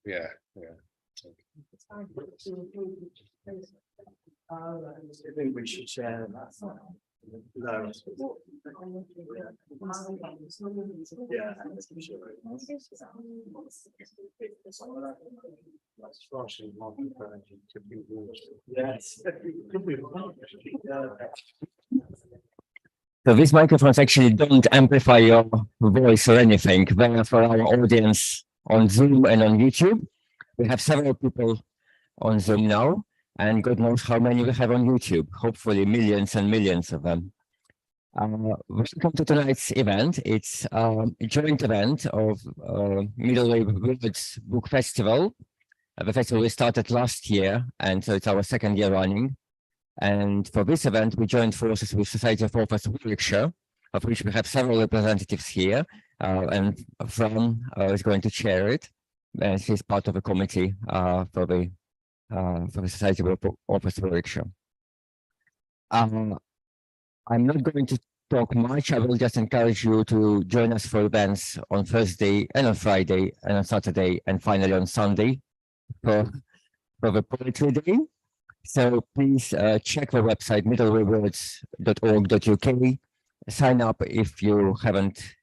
Yeah, yeah. I think we should share that. No. Yeah. Yes. So these microphones actually don't amplify your voice or anything. They're for our audience on Zoom and on YouTube. We have several people on Zoom now, and God knows how many we have on YouTube. Hopefully millions and millions of them. Welcome to tonight's event. It's a joint event of Middleway Words Book Festival. The festival we started last year, and so it's our second year running. And for this event, we joined forces with Society of Authors Warwickshire, of which we have several representatives here, and Fran is going to chair it. And she's part of the committee for the Society of Authors Warwickshire. I'm not going to talk much. I will just encourage you to join us for events on Thursday and on Friday and on Saturday and finally on Sunday for the Poetry Day. So please check the website middlewaywords.org.uk. Sign up if you haven't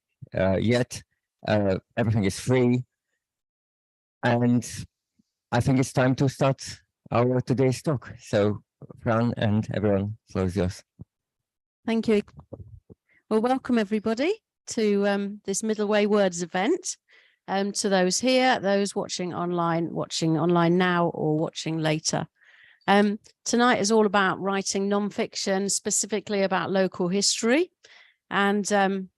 yet. Everything is free. And I think it's time to start our today's talk. So Fran and everyone, floor is yours. Thank you. Well, welcome everybody to this Middleway Words event. To those here, those watching online now or watching later. Tonight is all about writing non-fiction, specifically about local history. And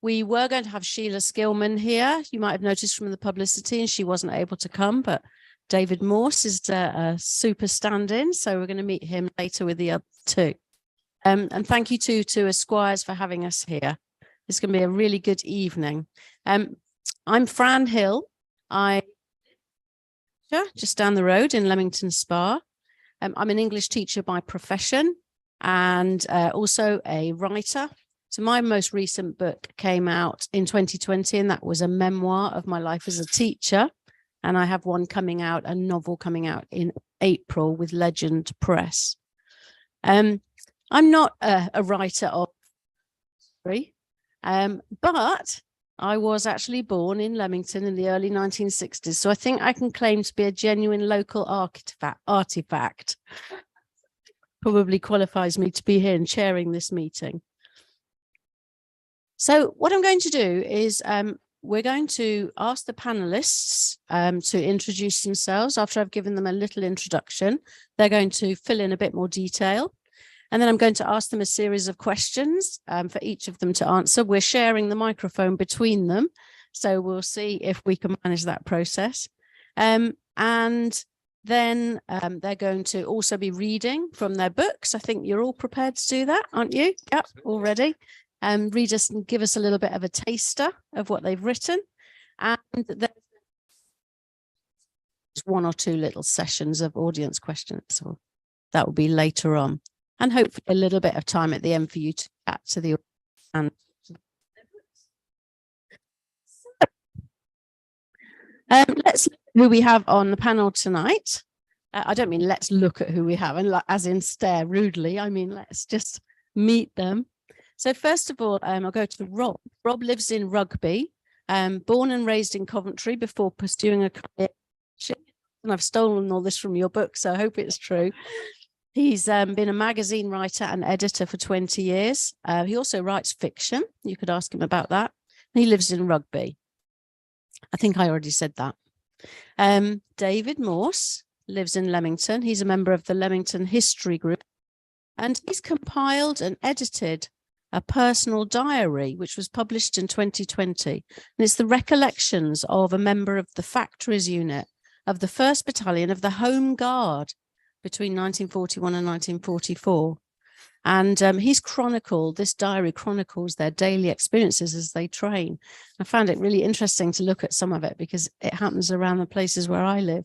we were going to have Sheila Skillman here. You might have noticed from the publicity, and she wasn't able to come, but David Morse is a super stand-in, so we're going to meet him later with the other two. And thank you to Esquires for having us here. It's going to be a really good evening. I'm Fran Hill. I'm just down the road in Leamington Spa. I'm an English teacher by profession and also a writer. So my most recent book came out in 2020, and that was a memoir of my life as a teacher. And I have one coming out, a novel coming out in April with Legend Press. I'm not a writer of history, but I was actually born in Leamington in the early 1960s. So I think I can claim to be a genuine local artifact. Probably qualifies me to be here and chairing this meeting. So what I'm going to do is we're going to ask the panelists to introduce themselves. After I've given them a little introduction, they're going to fill in a bit more detail. And then I'm going to ask them a series of questions for each of them to answer. We're sharing the microphone between them, so we'll see if we can manage that process. And then they're going to also be reading from their books. I think you're all prepared to do that, aren't you? Yep, already. Read us and give us a little bit of a taster of what they've written. And then one or two little sessions of audience questions. So that will be later on. And hopefully a little bit of time at the end for you to chat to the audience. Let's look at who we have on the panel tonight. I don't mean let's look at who we have, and as in stare rudely. I mean let's just meet them. So first of all, I'll go to Rob. Rob lives in Rugby, born and raised in Coventry before pursuing a career. And I've stolen all this from your book, so I hope it's true. He's been a magazine writer and editor for 20 years. He also writes fiction. You could ask him about that. He lives in Rugby. I think I already said that. David Morse lives in Leamington. He's a member of the Leamington History Group. And he's compiled and edited a personal diary, which was published in 2020. And it's the recollections of a member of the Factories Unit of the 1st Battalion of the Home Guard between 1941 and 1944. And this diary chronicles their daily experiences as they train. I found it really interesting to look at some of it because it happens around the places where I live.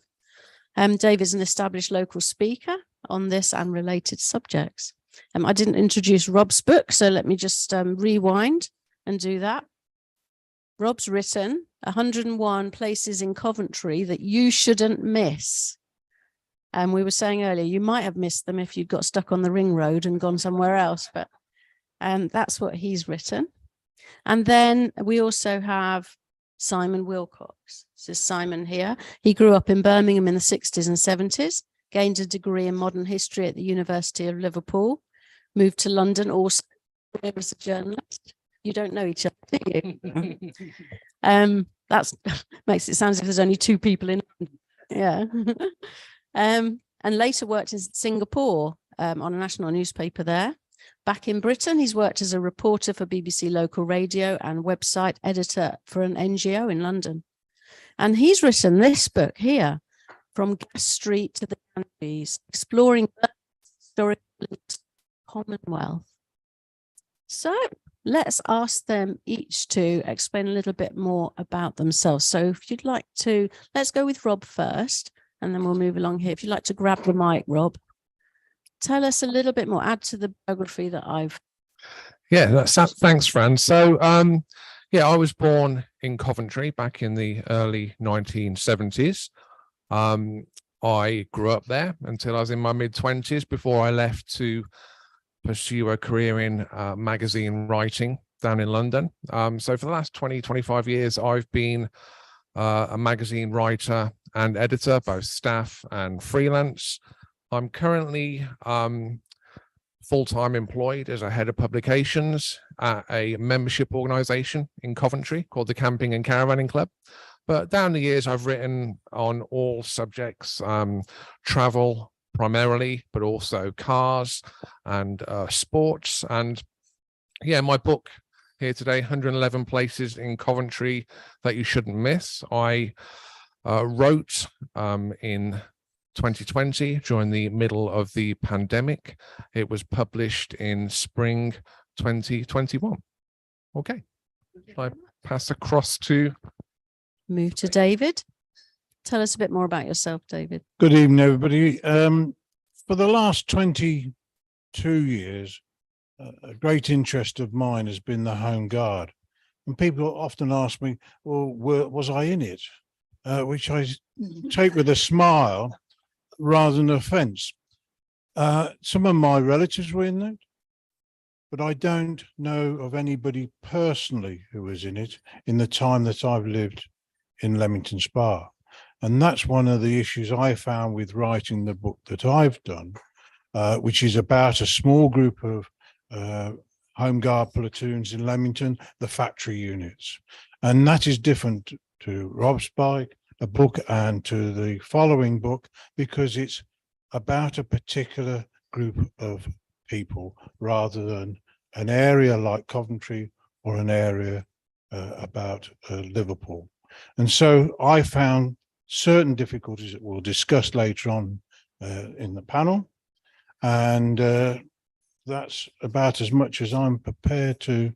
Dave is an established local speaker on this and related subjects. I didn't introduce Rob's book, so let me just rewind and do that. Rob's written 101 places in Coventry that you shouldn't miss. And we were saying earlier, you might have missed them if you got stuck on the ring road and gone somewhere else, but that's what he's written. And then we also have Simon Wilcox. This is Simon here. He grew up in Birmingham in the 60s and 70s, gained a degree in modern history at the University of Liverpool, moved to London also as a journalist. You don't know each other, do you? That's makes it sound as if there's only two people in. Yeah. And later worked in Singapore on a national newspaper there. Back in Britain, he's worked as a reporter for BBC Local Radio and website editor for an NGO in London. And he's written this book here, From Gas Street to the Ganleys, Exploring Historical Commonwealth. So let's ask them each to explain a little bit more about themselves. So if you'd like to, let's go with Rob first, and then we'll move along here. If you'd like to grab the mic, Rob, tell us a little bit more, add to the biography that I've. Yeah, thanks, Fran. So, yeah, I was born in Coventry back in the early 1970s. I grew up there until I was in my mid-20s before I left to pursue a career in magazine writing down in London. So for the last 25 years, I've been a magazine writer and editor, both staff and freelance. I'm currently full-time employed as a head of publications at a membership organization in Coventry called the Camping and Caravanning Club. But down the years, I've written on all subjects, travel primarily, but also cars and sports. And yeah, my book here today, 111 Places in Coventry That You Shouldn't Miss. I wrote in 2020 during the middle of the pandemic. It was published in spring 2021. Okay, I pass across to Move to David. Tell us a bit more about yourself, David. Good evening, everybody. For the last 22 years, a great interest of mine has been the Home Guard. And people often ask me, well, was I in it? Which I take with a smile rather than offence. Some of my relatives were in it, but I don't know of anybody personally who was in it in the time that I've lived in Leamington Spa. And that's one of the issues I found with writing the book that I've done, which is about a small group of Home Guard platoons in Leamington, the factory units. And that is different to Rob's book and to the following book, because it's about a particular group of people rather than an area like Coventry or an area about Liverpool. And so I found certain difficulties that we'll discuss later on in the panel. And that's about as much as I'm prepared to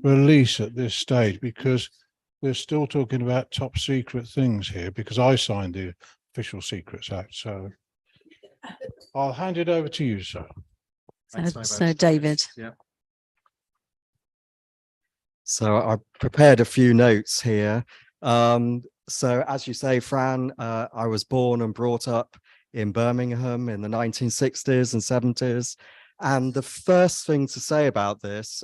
release at this stage, because we're still talking about top secret things here, because I signed the Official Secrets Act. So I'll hand it over to you, sir. So David. Yeah. So I prepared a few notes here. So as you say, Fran, I was born and brought up in Birmingham in the 1960s and 70s. And the first thing to say about this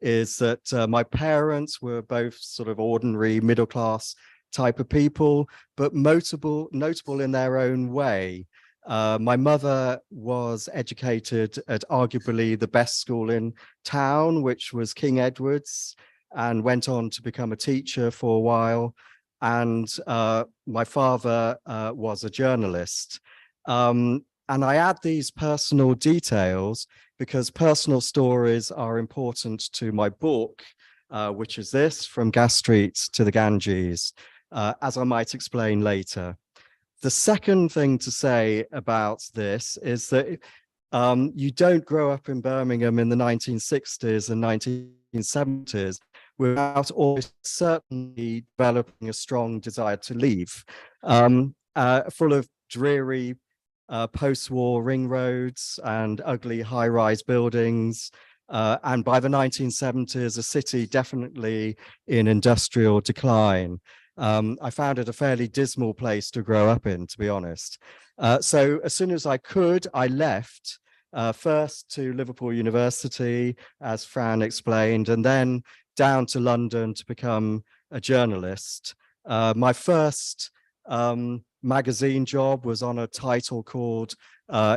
is that my parents were both sort of ordinary middle-class type of people, but notable in their own way. My mother was educated at arguably the best school in town, which was King Edward's, and went on to become a teacher for a while. And my father was a journalist. And I add these personal details because personal stories are important to my book, which is this, From Gas Street to the Ganges, as I might explain later. The second thing to say about this is that you don't grow up in Birmingham in the 1960s and 1970s without almost certainly developing a strong desire to leave, full of dreary post-war ring roads and ugly high-rise buildings, And by the 1970s, a city definitely in industrial decline. I found it a fairly dismal place to grow up in, to be honest. So as soon as I could, I left, first to Liverpool University, as Fran explained, and then down to London to become a journalist. My first magazine job was on a title called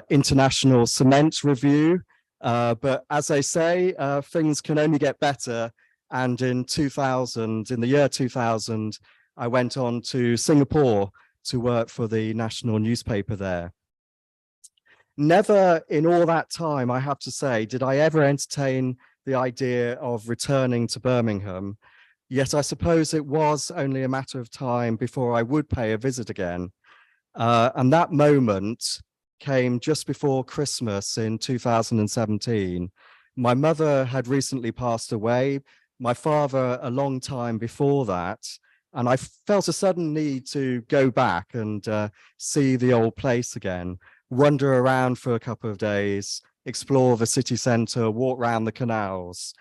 International Cement Review. But as they say, things can only get better. And in the year 2000, I went on to Singapore to work for the national newspaper there. Never in all that time, I have to say, did I ever entertain the idea of returning to Birmingham. Yet I suppose it was only a matter of time before I would pay a visit again. And that moment came just before Christmas in 2017. My mother had recently passed away, my father a long time before that, and I felt a sudden need to go back and see the old place again, wander around for a couple of days, explore the city centre, walk around the canals.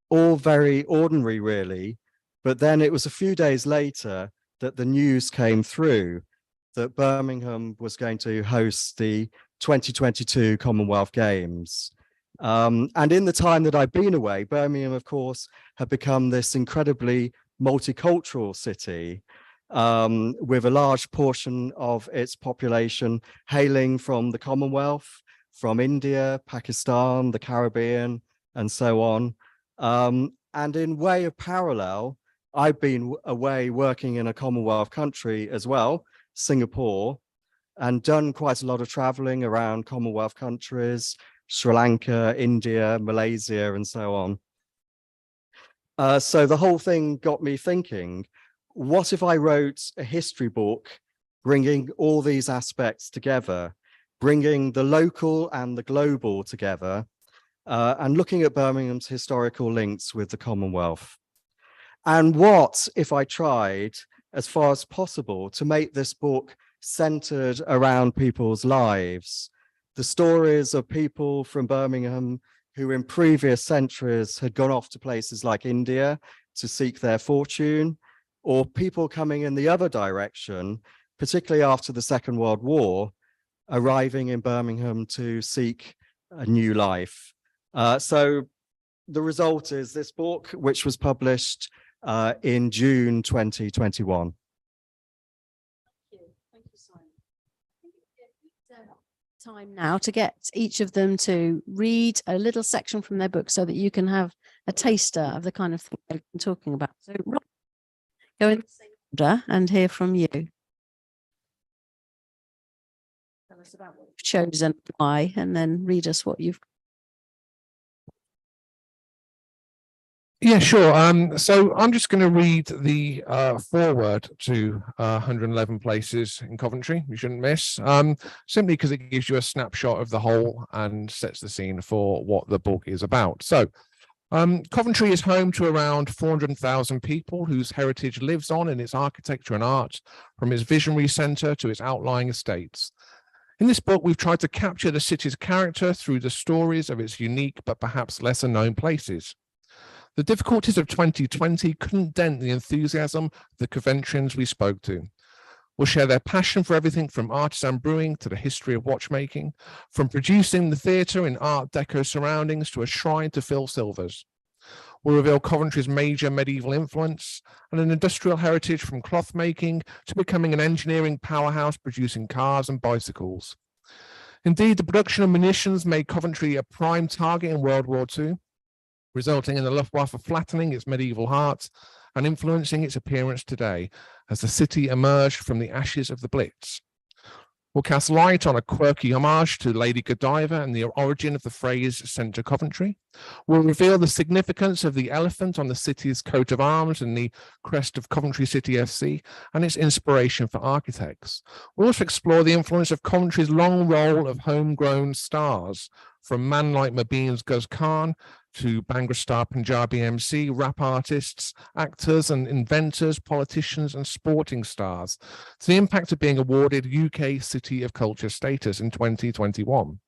All very ordinary, really. But then it was a few days later that the news came through that Birmingham was going to host the 2022 Commonwealth Games. And in the time that I've been away, Birmingham, of course, had become this incredibly multicultural city, with a large portion of its population hailing from the Commonwealth, from India, Pakistan, the Caribbean, and so on. And in way of parallel, I've been away working in a Commonwealth country as well, Singapore, and done quite a lot of traveling around Commonwealth countries, Sri Lanka, India, Malaysia, and so on. So the whole thing got me thinking, what if I wrote a history book bringing all these aspects together, bringing the local and the global together, and looking at Birmingham's historical links with the Commonwealth? And what if I tried, as far as possible, to make this book centered around people's lives, the stories of people from Birmingham who in previous centuries had gone off to places like India to seek their fortune, or people coming in the other direction, particularly after the Second World War, arriving in Birmingham to seek a new life. So the result is this book, which was published in June 2021. Thank you, Simon. I think it's time now to get each of them to read a little section from their book so that you can have a taster of the kind of thing they've been talking about. So Rob, go in the same order and hear from you. Tell us about what you've chosen, why, and then read us what you've. Yeah, sure. So I'm just going to read the foreword to 111 Places in Coventry, you shouldn't miss, simply because it gives you a snapshot of the whole and sets the scene for what the book is about. So Coventry is home to around 400,000 people whose heritage lives on in its architecture and art, from its visionary centre to its outlying estates. In this book, we've tried to capture the city's character through the stories of its unique but perhaps lesser known places. The difficulties of 2020 couldn't dent the enthusiasm of the Coventrians we spoke to. We'll share their passion for everything from artisan brewing to the history of watchmaking, from producing the theatre in Art Deco surroundings to a shrine to Phil Silvers. We'll reveal Coventry's major medieval influence and an industrial heritage from cloth making to becoming an engineering powerhouse producing cars and bicycles. Indeed, the production of munitions made Coventry a prime target in World War II, resulting in the Luftwaffe flattening its medieval heart and influencing its appearance today as the city emerged from the ashes of the Blitz. We'll cast light on a quirky homage to Lady Godiva and the origin of the phrase "sent to Coventry." We'll reveal the significance of the elephant on the city's coat of arms and the crest of Coventry City FC and its inspiration for architects. We'll also explore the influence of Coventry's long roll of homegrown stars, from man like Mobeen's Guz Khan to Bhangra star Punjabi MC, rap artists, actors and inventors, politicians and sporting stars, to the impact of being awarded UK City of Culture status in 2021.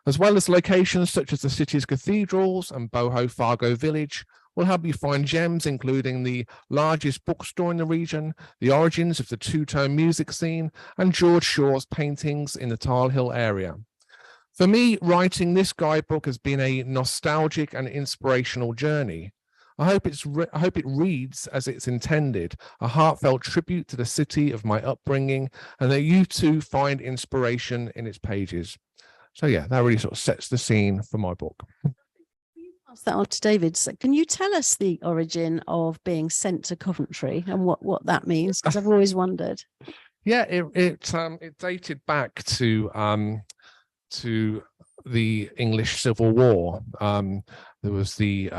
as well as locations such as the city's cathedrals and Boho Fargo Village, will help you find gems including the largest bookstore in the region, the origins of the two-tone music scene, and George Shaw's paintings in the Tile Hill area. For me, writing this guidebook has been a nostalgic and inspirational journey. I hope it reads as it's intended, a heartfelt tribute to the city of my upbringing, and that you too find inspiration in its pages. So yeah, that really sort of sets the scene for my book. Pass that on to David. So can you tell us the origin of being sent to Coventry and what that means? Because I've always wondered. Yeah, it dated back to the English Civil War. There was the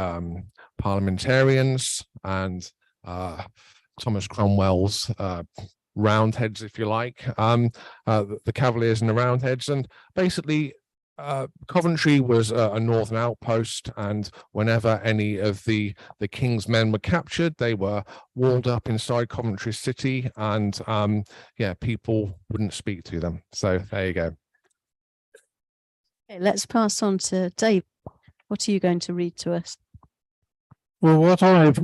parliamentarians and Thomas Cromwell's Roundheads, if you like, the Cavaliers and the Roundheads, and basically Coventry was a northern outpost, and whenever any of the king's men were captured, they were walled up inside Coventry city, and yeah, people wouldn't speak to them. So there you go. Okay, let's pass on to Dave. What are you going to read to us? Well, what I've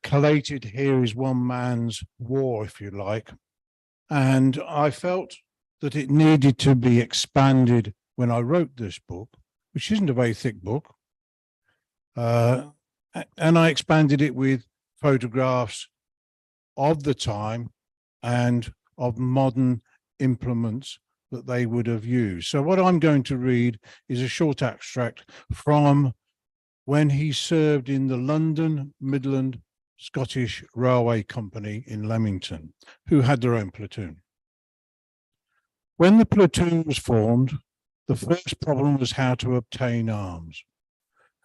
collated here is one man's war, if you like. And I felt that it needed to be expanded when I wrote this book, which isn't a very thick book. And I expanded it with photographs of the time and of modern implements that they would have used. So what I'm going to read is a short extract from when he served in the London Midland Scottish Railway Company in Leamington, who had their own platoon. When the platoon was formed, the first problem was how to obtain arms.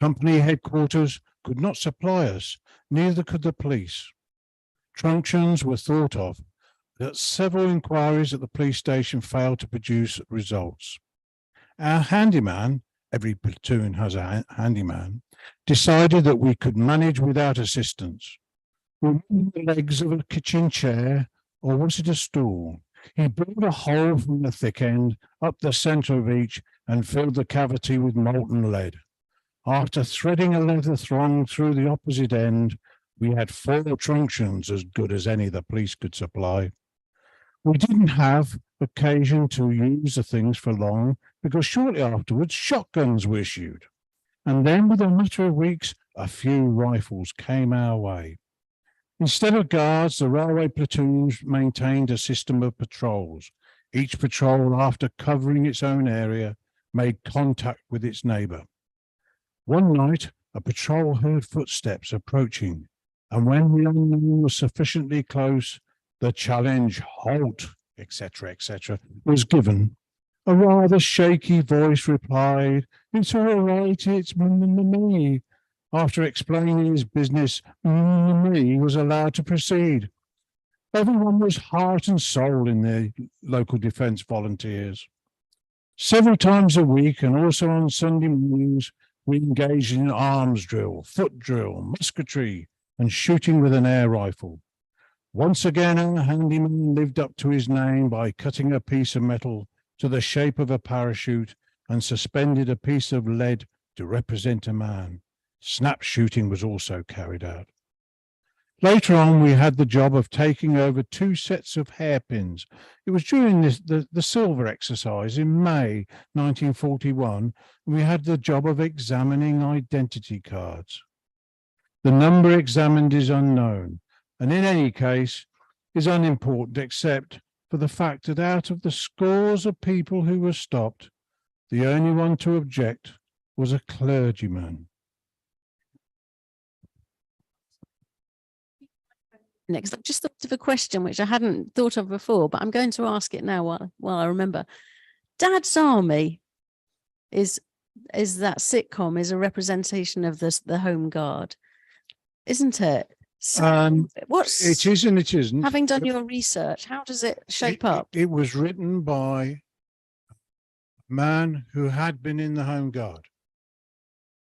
Company headquarters could not supply us, neither could the police. Truncheons were thought of, but several inquiries at the police station failed to produce results. Our handyman, every platoon has a handyman, decided that we could manage without assistance. Remove the legs of a kitchen chair, or was it a stool? He bored a hole from the thick end up the centre of each and filled the cavity with molten lead. After threading a leather thong through the opposite end, we had 4 truncheons as good as any the police could supply. We didn't have occasion to use the things for long because shortly afterwards shotguns were issued. And then within a matter of weeks, a few rifles came our way. Instead of guards, the railway platoons maintained a system of patrols. Each patrol, after covering its own area, made contact with its neighbour. One night, a patrol heard footsteps approaching, and when the unknown was sufficiently close, the challenge, halt, etc., was given. A rather shaky voice replied, "It's all right, it's me." After explaining his business, me was allowed to proceed. Everyone was heart and soul in the local defence volunteers. Several times a week, and also on Sunday mornings, we engaged in arms drill, foot drill, musketry, and shooting with an air rifle. Once again, our handyman lived up to his name by cutting a piece of metal to the shape of a parachute and suspended a piece of lead to represent a man. Snap shooting was also carried out. Later on, we had the job of taking over 2 sets of hairpins. It was during the silver exercise in May 1941, and we had the job of examining identity cards. The number examined is unknown, and in any case is unimportant except for the fact that out of the scores of people who were stopped, the only one to object was a clergyman. Next, I've just thought of a question which I hadn't thought of before, but I'm going to ask it now while I remember. Dad's Army is that sitcom is a representation of the Home Guard, isn't it? So what's it is and it isn't. Having done your research, how does it shape up? It was written by a man who had been in the Home Guard.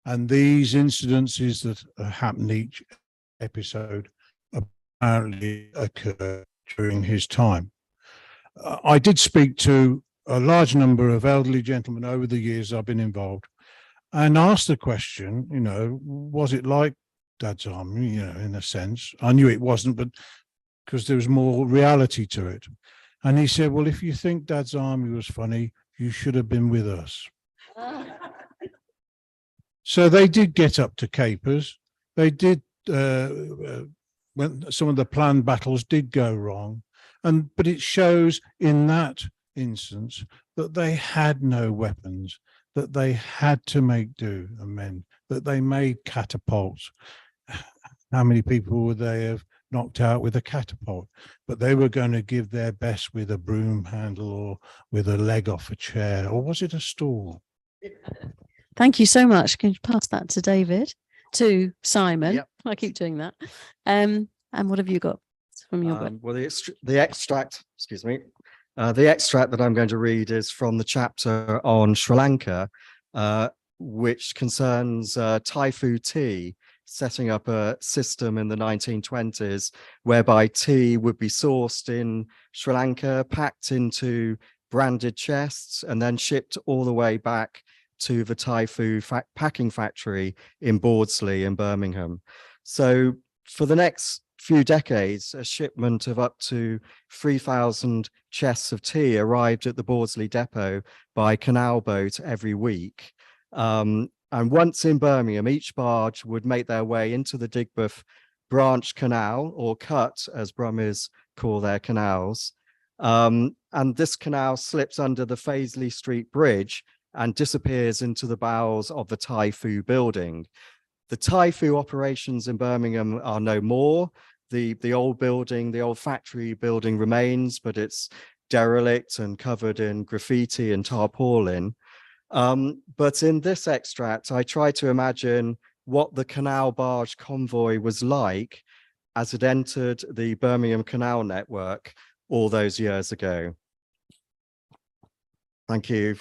And these incidences that happen each episode apparently occurred during his time. I did speak to a large number of elderly gentlemen over the years I've been involved, and asked the question, you know, was it like Dad's Army, you know, in a sense. I knew it wasn't, but because there was more reality to it. And he said, well, if you think Dad's Army was funny, you should have been with us. So they did get up to capers. They did, when some of the planned battles did go wrong. But it shows in that instance that they had no weapons, that they had to make do and mend, that they made catapults. How many people would they have knocked out with a catapult? But they were going to give their best with a broom handle or with a leg off a chair, or was it a stool? Thank you so much. Can you pass that to David, to Simon? Yep. I keep doing that. And what have you got from your book? Well, the extract, excuse me, the extract that I'm going to read is from the chapter on Sri Lanka, which concerns Thai food tea, setting up a system in the 1920s whereby tea would be sourced in Sri Lanka, packed into branded chests, and then shipped all the way back to the Thai food packing factory in Bawdsley in Birmingham. So for the next few decades, a shipment of up to 3,000 chests of tea arrived at the Bawdsley depot by canal boat every week. And once in Birmingham, each barge would make their way into the Digbeth branch canal, or cut, as Brummies call their canals. And this canal slips under the Faisley Street Bridge and disappears into the bowels of the Thai Fu building. The Thai Fu operations in Birmingham are no more. The old building, the old factory building remains, but it's derelict and covered in graffiti and tarpaulin. But in this extract, I try to imagine what the canal barge convoy was like as it entered the Birmingham Canal network all those years ago. Thank you.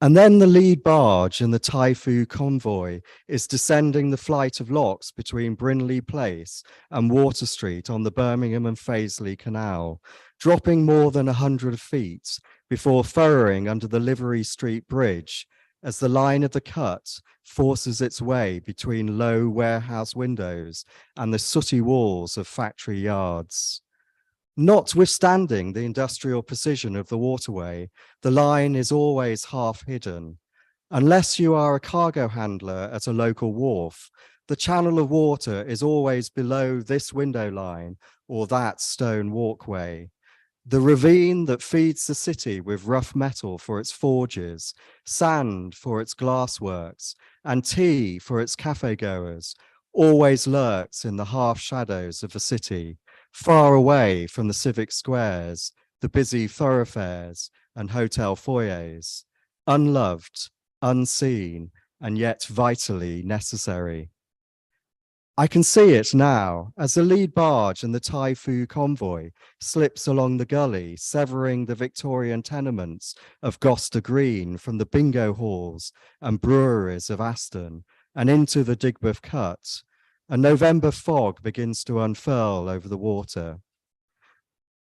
And then the lead barge in the Thai Fu convoy is descending the flight of locks between Brinley Place and Water Street on the Birmingham and Faisley Canal, dropping more than 100 feet before furrowing under the Livery Street Bridge as the line of the cut forces its way between low warehouse windows and the sooty walls of factory yards. Notwithstanding the industrial precision of the waterway, the line is always half hidden. Unless you are a cargo handler at a local wharf, the channel of water is always below this window line or that stone walkway. The ravine that feeds the city with rough metal for its forges, sand for its glassworks, and tea for its cafe goers always lurks in the half shadows of the city, far away from the civic squares, the busy thoroughfares and hotel foyers, unloved, unseen, and yet vitally necessary. I can see it now as the lead barge and the Thai Fu convoy slips along the gully, severing the Victorian tenements of Gloucester Green from the bingo halls and breweries of Aston and into the Digbeth Cut. A November fog begins to unfurl over the water.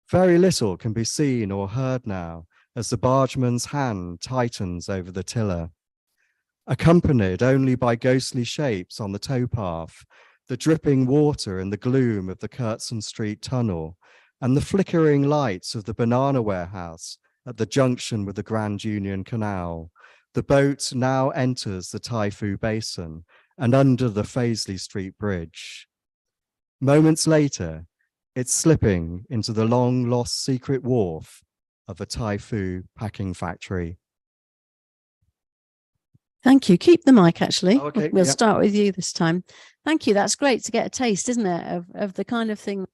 Very little can be seen or heard now as the bargeman's hand tightens over the tiller. Accompanied only by ghostly shapes on the towpath, the dripping water in the gloom of the Curtston Street tunnel, and the flickering lights of the banana warehouse at the junction with the Grand Union Canal, the boat now enters the Thai Fu Basin and under the Faisley Street Bridge. Moments later, it's slipping into the long-lost secret wharf of a Thai Fu packing factory. Thank you. Keep the mic, actually. Okay, We'll yeah. start with you this time. Thank you. That's great to get a taste, isn't it, of the kind of thing,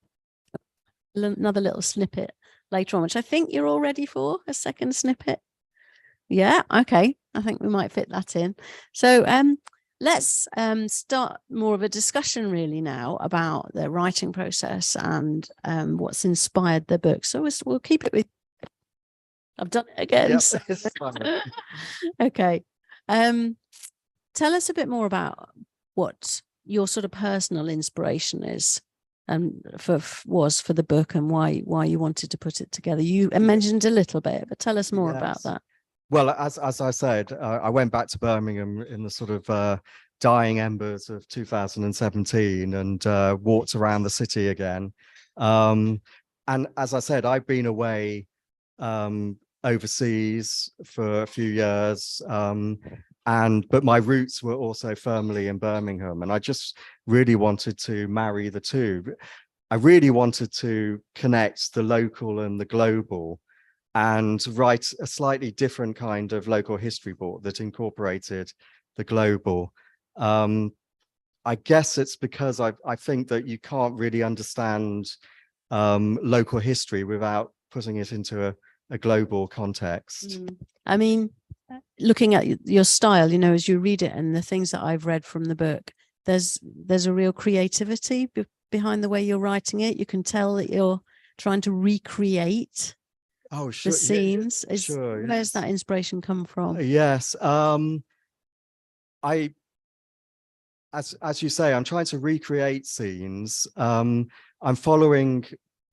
another little snippet later on, which I think you're all ready for, a second snippet. Yeah, okay. I think we might fit that in. So let's start more of a discussion really now about the writing process and what's inspired the book. So we'll keep it with, I've done it again. Yep, so- it's fine. Okay. Tell us a bit more about what your sort of personal inspiration is, and was for the book, and why you wanted to put it together. You mentioned a little bit, but tell us more about Yes. that. Well, as I said, I went back to Birmingham in the sort of dying embers of 2017 and walked around the city again. And as I said, I've been away overseas for a few years, but my roots were also firmly in Birmingham, and I just really wanted to marry the two. I really wanted to connect the local and the global, and write a slightly different kind of local history book that incorporated the global. I guess it's because I think that you can't really understand local history without putting it into a global context. I mean, looking at your style, you know, as you read it and the things that I've read from the book, there's a real creativity behind the way you're writing it. You can tell that you're trying to recreate Oh, sure. the scenes. Sure, Where's that inspiration come from? Yes. As you say, I'm trying to recreate scenes. I'm following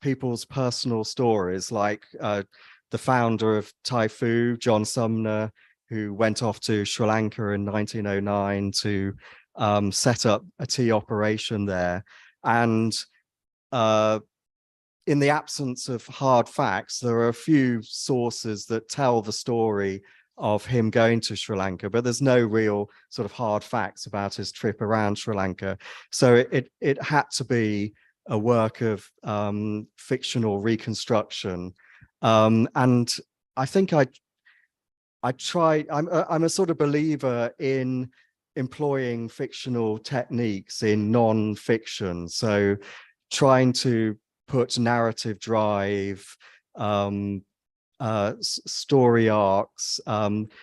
people's personal stories, like the founder of Typhoo, John Sumner, who went off to Sri Lanka in 1909 to set up a tea operation there. And in the absence of hard facts, there are a few sources that tell the story of him going to Sri Lanka, but there's no real sort of hard facts about his trip around Sri Lanka. So it had to be a work of fictional reconstruction. And I think I'm a sort of believer in employing fictional techniques in non-fiction. So trying to put narrative drive, story arcs,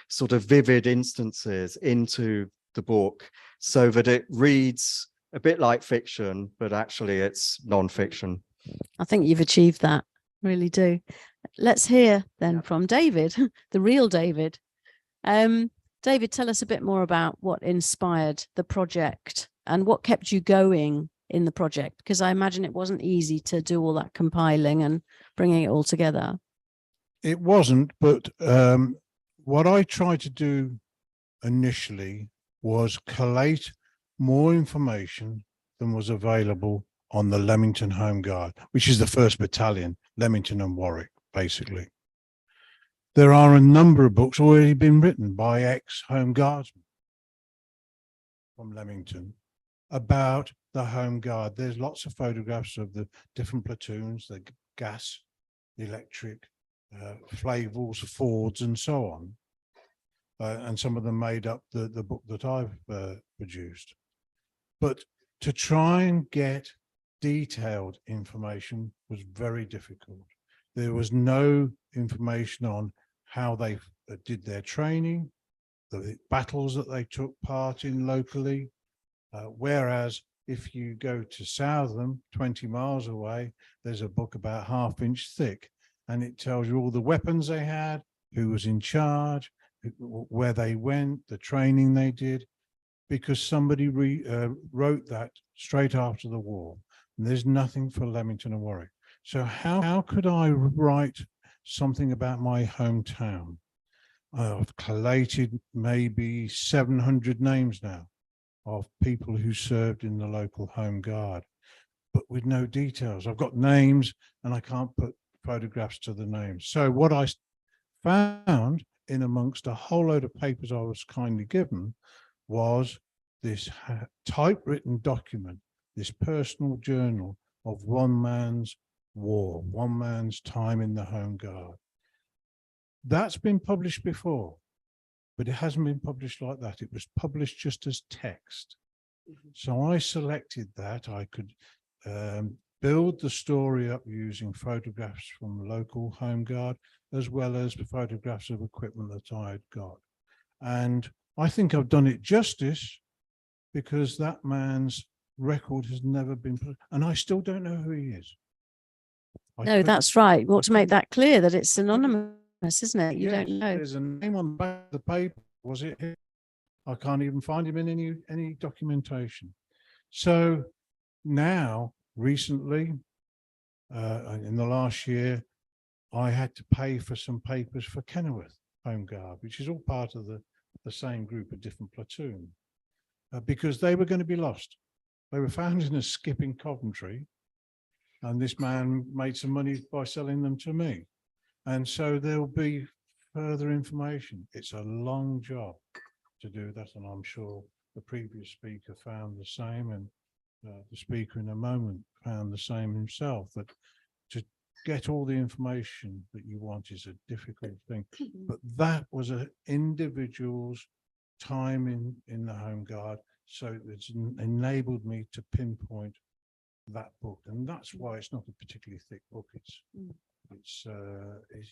sort of vivid instances into the book so that it reads a bit like fiction, but actually it's non-fiction. I think you've achieved that, really do. Let's hear then from David, the real David. David, tell us a bit more about what inspired the project and what kept you going in the project, because I imagine it wasn't easy to do all that compiling and bringing it all together. It wasn't, but what I tried to do initially was collate more information than was available on the Leamington Home Guard, which is the 1st Battalion, Leamington and Warwick, basically. There are a number of books already been written by ex-Home Guardsmen from Leamington about the Home Guard. There's lots of photographs of the different platoons, the gas, electric, Flavels, Fords, and so on. And some of them made up the book that I've produced. But to try and get detailed information was very difficult. There was no information on how they did their training, the battles that they took part in locally. Whereas if you go to Southam, 20 miles away, there's a book about 1/2 inch thick, and it tells you all the weapons they had, who was in charge, where they went, the training they did, because somebody wrote that straight after the war. And there's nothing for Leamington and Warwick. So how could I write something about my hometown? I've collated maybe 700 names now of people who served in the local Home Guard, but with no details. I've got names and I can't put photographs to the names. So what I found in amongst a whole load of papers I was kindly given was this typewritten document, this personal journal of one man's war, one man's time in the Home Guard. That's been published before, but it hasn't been published like that. It was published just as text. So I selected that. I could build the story up using photographs from the local Home Guard, as well as photographs of equipment that I had got. And I think I've done it justice, because that man's record has never been put, and I still don't know who he is. No, that's right. We ought to make that clear, that it's anonymous, isn't it? You don't know. There's a name on the back of the paper. Was it him? I can't even find him in any documentation. So now, recently, in the last year, I had to pay for some papers for Kenilworth Home Guard, which is all part of the same group, a different platoon, because they were going to be lost. They were found in a skip in Coventry, and this man made some money by selling them to me. And so there'll be further information. It's a long job to do that, and I'm sure the previous speaker found the same, and the speaker in a moment found the same himself, that to get all the information that you want is a difficult thing. But that was an individual's time in the Home Guard, so it's enabled me to pinpoint that book, and that's why it's not a particularly thick book. It's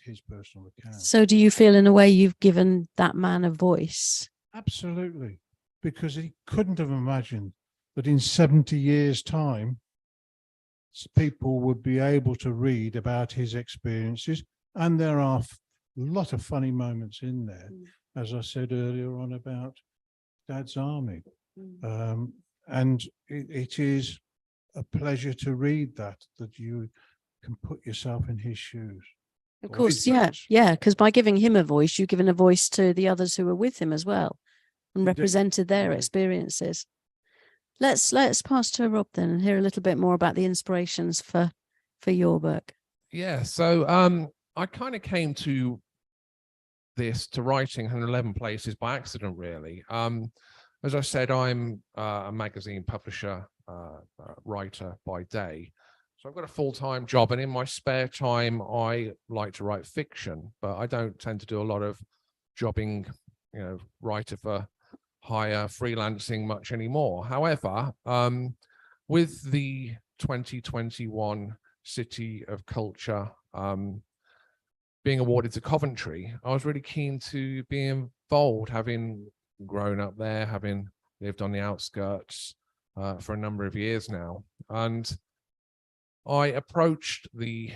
his personal account. So do you feel in a way you've given that man a voice? Absolutely, because he couldn't have imagined that in 70 years' time, people would be able to read about his experiences, and there are a lot of funny moments in there, as I said earlier on about Dad's army. And it is a pleasure to read that you can put yourself in his shoes. Of course, yeah, because by giving him a voice, you've given a voice to the others who were with him as well, and represented their experiences. Let's pass to Rob then and hear a little bit more about the inspirations for your book. Yeah, so I kind of came to writing 111 Places by accident, really. As I said, I'm a magazine publisher, writer by day. So I've got a full-time job, and in my spare time, I like to write fiction, but I don't tend to do a lot of jobbing, writer for hire, freelancing much anymore. However, with the 2021 City of Culture being awarded to Coventry, I was really keen to be involved, having grown up there, having lived on the outskirts for a number of years now. And I approached the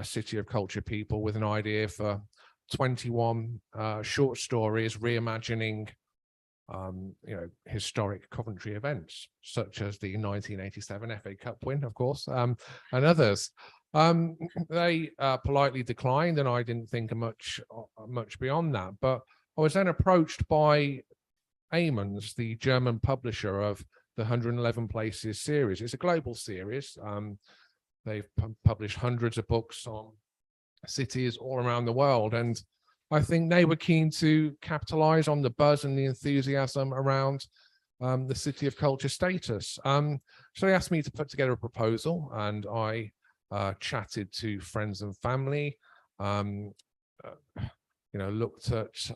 City of Culture people with an idea for 21 short stories reimagining historic Coventry events, such as the 1987 FA Cup win, of course, and others. They politely declined, and I didn't think much beyond that. But I was then approached by Amons, the German publisher of the 111 Places series. It's a global series. They've published hundreds of books on cities all around the world, and I think they were keen to capitalize on the buzz and the enthusiasm around the City of Culture status. So they asked me to put together a proposal, and I chatted to friends and family, looked at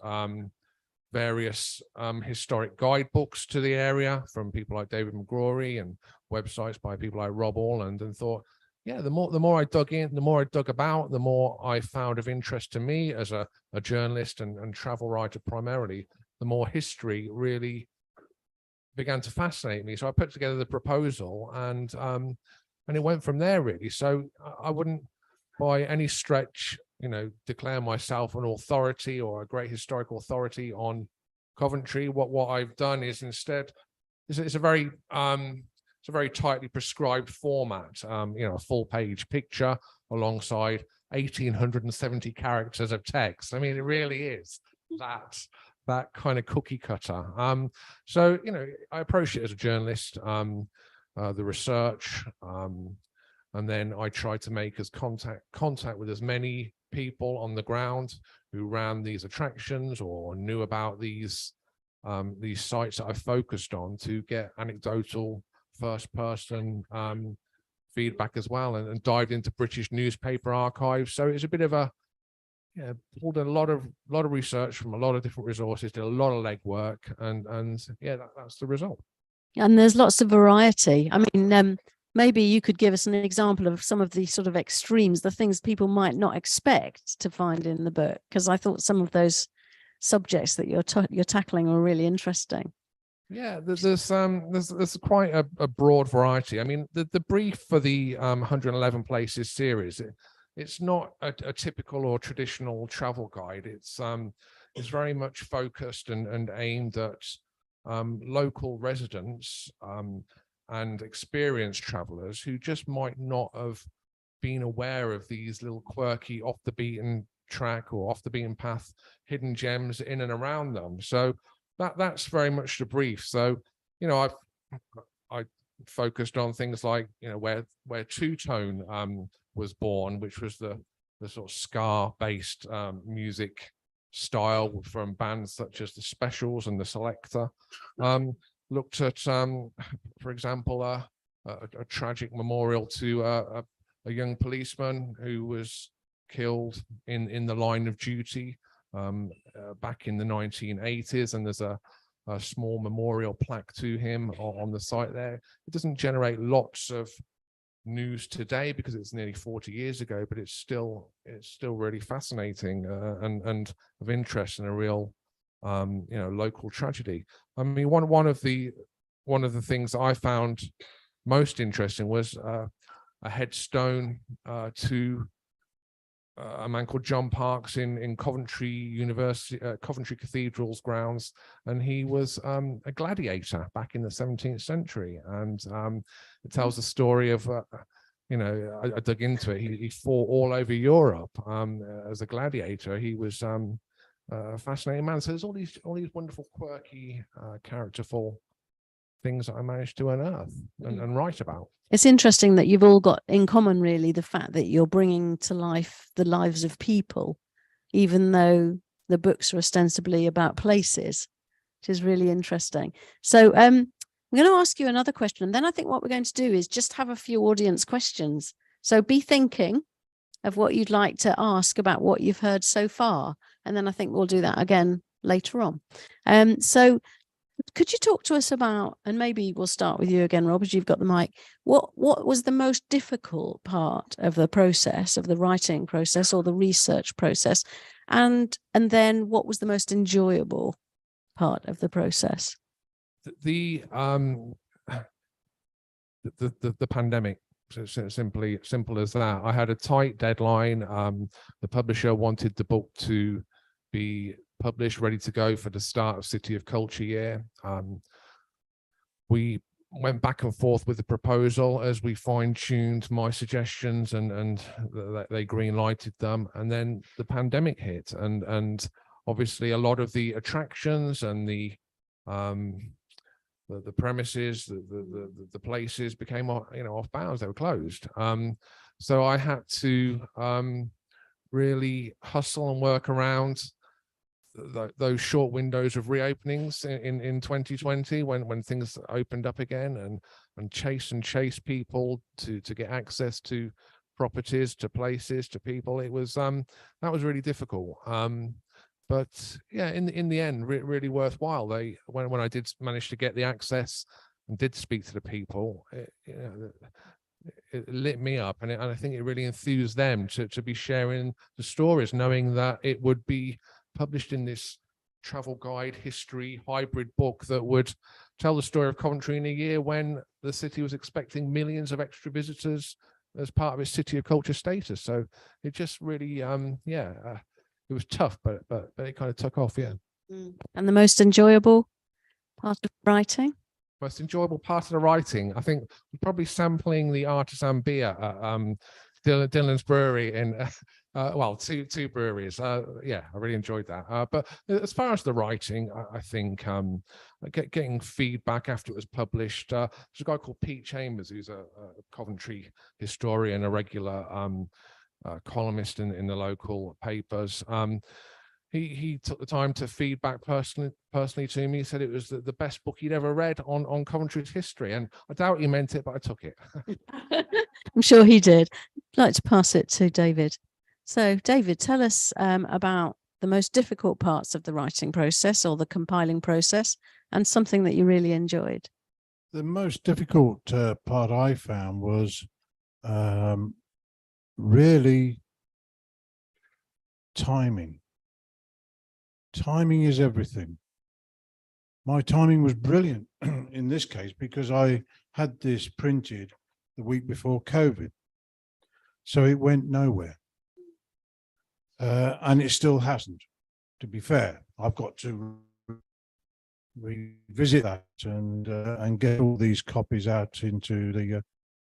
various historic guidebooks to the area from people like David McGrory and websites by people like Rob Orland, and thought, yeah, the more I dug in, the more I dug about, the more I found of interest to me as a journalist and travel writer primarily, the more history really began to fascinate me. So I put together the proposal, and it went from there, really. So I wouldn't by any stretch, declare myself an authority or a great historical authority on Coventry. What I've done is instead, it's a very tightly prescribed format, a full page picture alongside 1,870 characters of text. I mean, it really is that kind of cookie cutter. So, I approached it as a journalist, the research, and then I tried to make contact with as many people on the ground who ran these attractions or knew about these sites that I focused on, to get anecdotal first-person feedback as well, and dived into British newspaper archives. So it's a bit of pulled a lot of research from a lot of different resources, did a lot of legwork, and that's the result. And there's lots of variety. I mean, maybe you could give us an example of some of the sort of extremes, the things people might not expect to find in the book, because I thought some of those subjects that you're tackling are really interesting. Yeah, there's quite a broad variety. I mean, the brief for the 111 Places series, it's not a typical or traditional travel guide. It's very much focused and aimed at local residents and experienced travelers who just might not have been aware of these little quirky off the beaten track or off the beaten path hidden gems in and around them. So that's very much the brief. So, you know, I focused on things like, you know, where two-tone was born, which was the sort of ska-based music style from bands such as the Specials and the Selector. Looked at, for example, a tragic memorial to a young policeman who was killed in the line of duty back in the 1980s, and there's a small memorial plaque to him on the site there. It doesn't generate lots of news today because it's nearly 40 years ago, but it's still really fascinating and of interest, and a real you know, local tragedy. I mean, one of the things I found most interesting was a headstone to a man called John Parks in Coventry University, Coventry Cathedral's grounds, and he was a gladiator back in the 17th century, and it tells the story of you know, I dug into it. He fought all over Europe as a gladiator. He was a fascinating man. So there's all these wonderful, quirky, characterful things that I managed to unearth and write about. It's interesting that you've all got in common, really, the fact that you're bringing to life the lives of people, even though the books are ostensibly about places, which is really interesting. So I'm going to ask you another question, and then I think what we're going to do is just have a few audience questions. So be thinking of what you'd like to ask about what you've heard so far, and then I think we'll do that again later on. So could you talk to us about, and maybe we'll start with you again, Rob, as you've got the mic, what was the most difficult part of the process, of the writing process or the research process, and then what was the most enjoyable part of the process? The pandemic. So simple as that. I had a tight deadline. The publisher wanted the book to be published, ready to go for the start of City of Culture year. We went back and forth with the proposal as we fine-tuned my suggestions, and they green-lighted them. And then the pandemic hit, and obviously a lot of the attractions and the premises, the places became, you know, off bounds. They were closed. So I had to really hustle and work around those short windows of reopenings in 2020 when things opened up again, and chase people to get access to properties, to places, to people. It was that was really difficult. But yeah, in the end, really worthwhile. When I did manage to get the access and did speak to the people, it lit me up, and I think it really enthused them to be sharing the stories, knowing that it would be published in this travel guide history hybrid book that would tell the story of Coventry in a year when the city was expecting millions of extra visitors as part of its City of Culture status. So it just really, it was tough, but it kind of took off, yeah. And the most enjoyable part of writing? Most enjoyable part of the writing, I think, was probably sampling the artisan beer at Dylan's Brewery in, well, two breweries. Yeah, I really enjoyed that. But as far as the writing, I think getting feedback after it was published. There's a guy called Pete Chambers, who's a Coventry historian, a regular columnist in the local papers. He took the time to feedback personally to me. He said it was the best book he'd ever read on Coventry's history, and I doubt he meant it, but I took it. I'm sure he did. I'd like to pass it to David. So David, tell us about the most difficult parts of the writing process or the compiling process, and something that you really enjoyed. The most difficult part I found was really timing. Timing is everything. My timing was brilliant in this case because I had this printed the week before COVID. So it went nowhere. And it still hasn't, to be fair. I've got to revisit that and get all these copies out into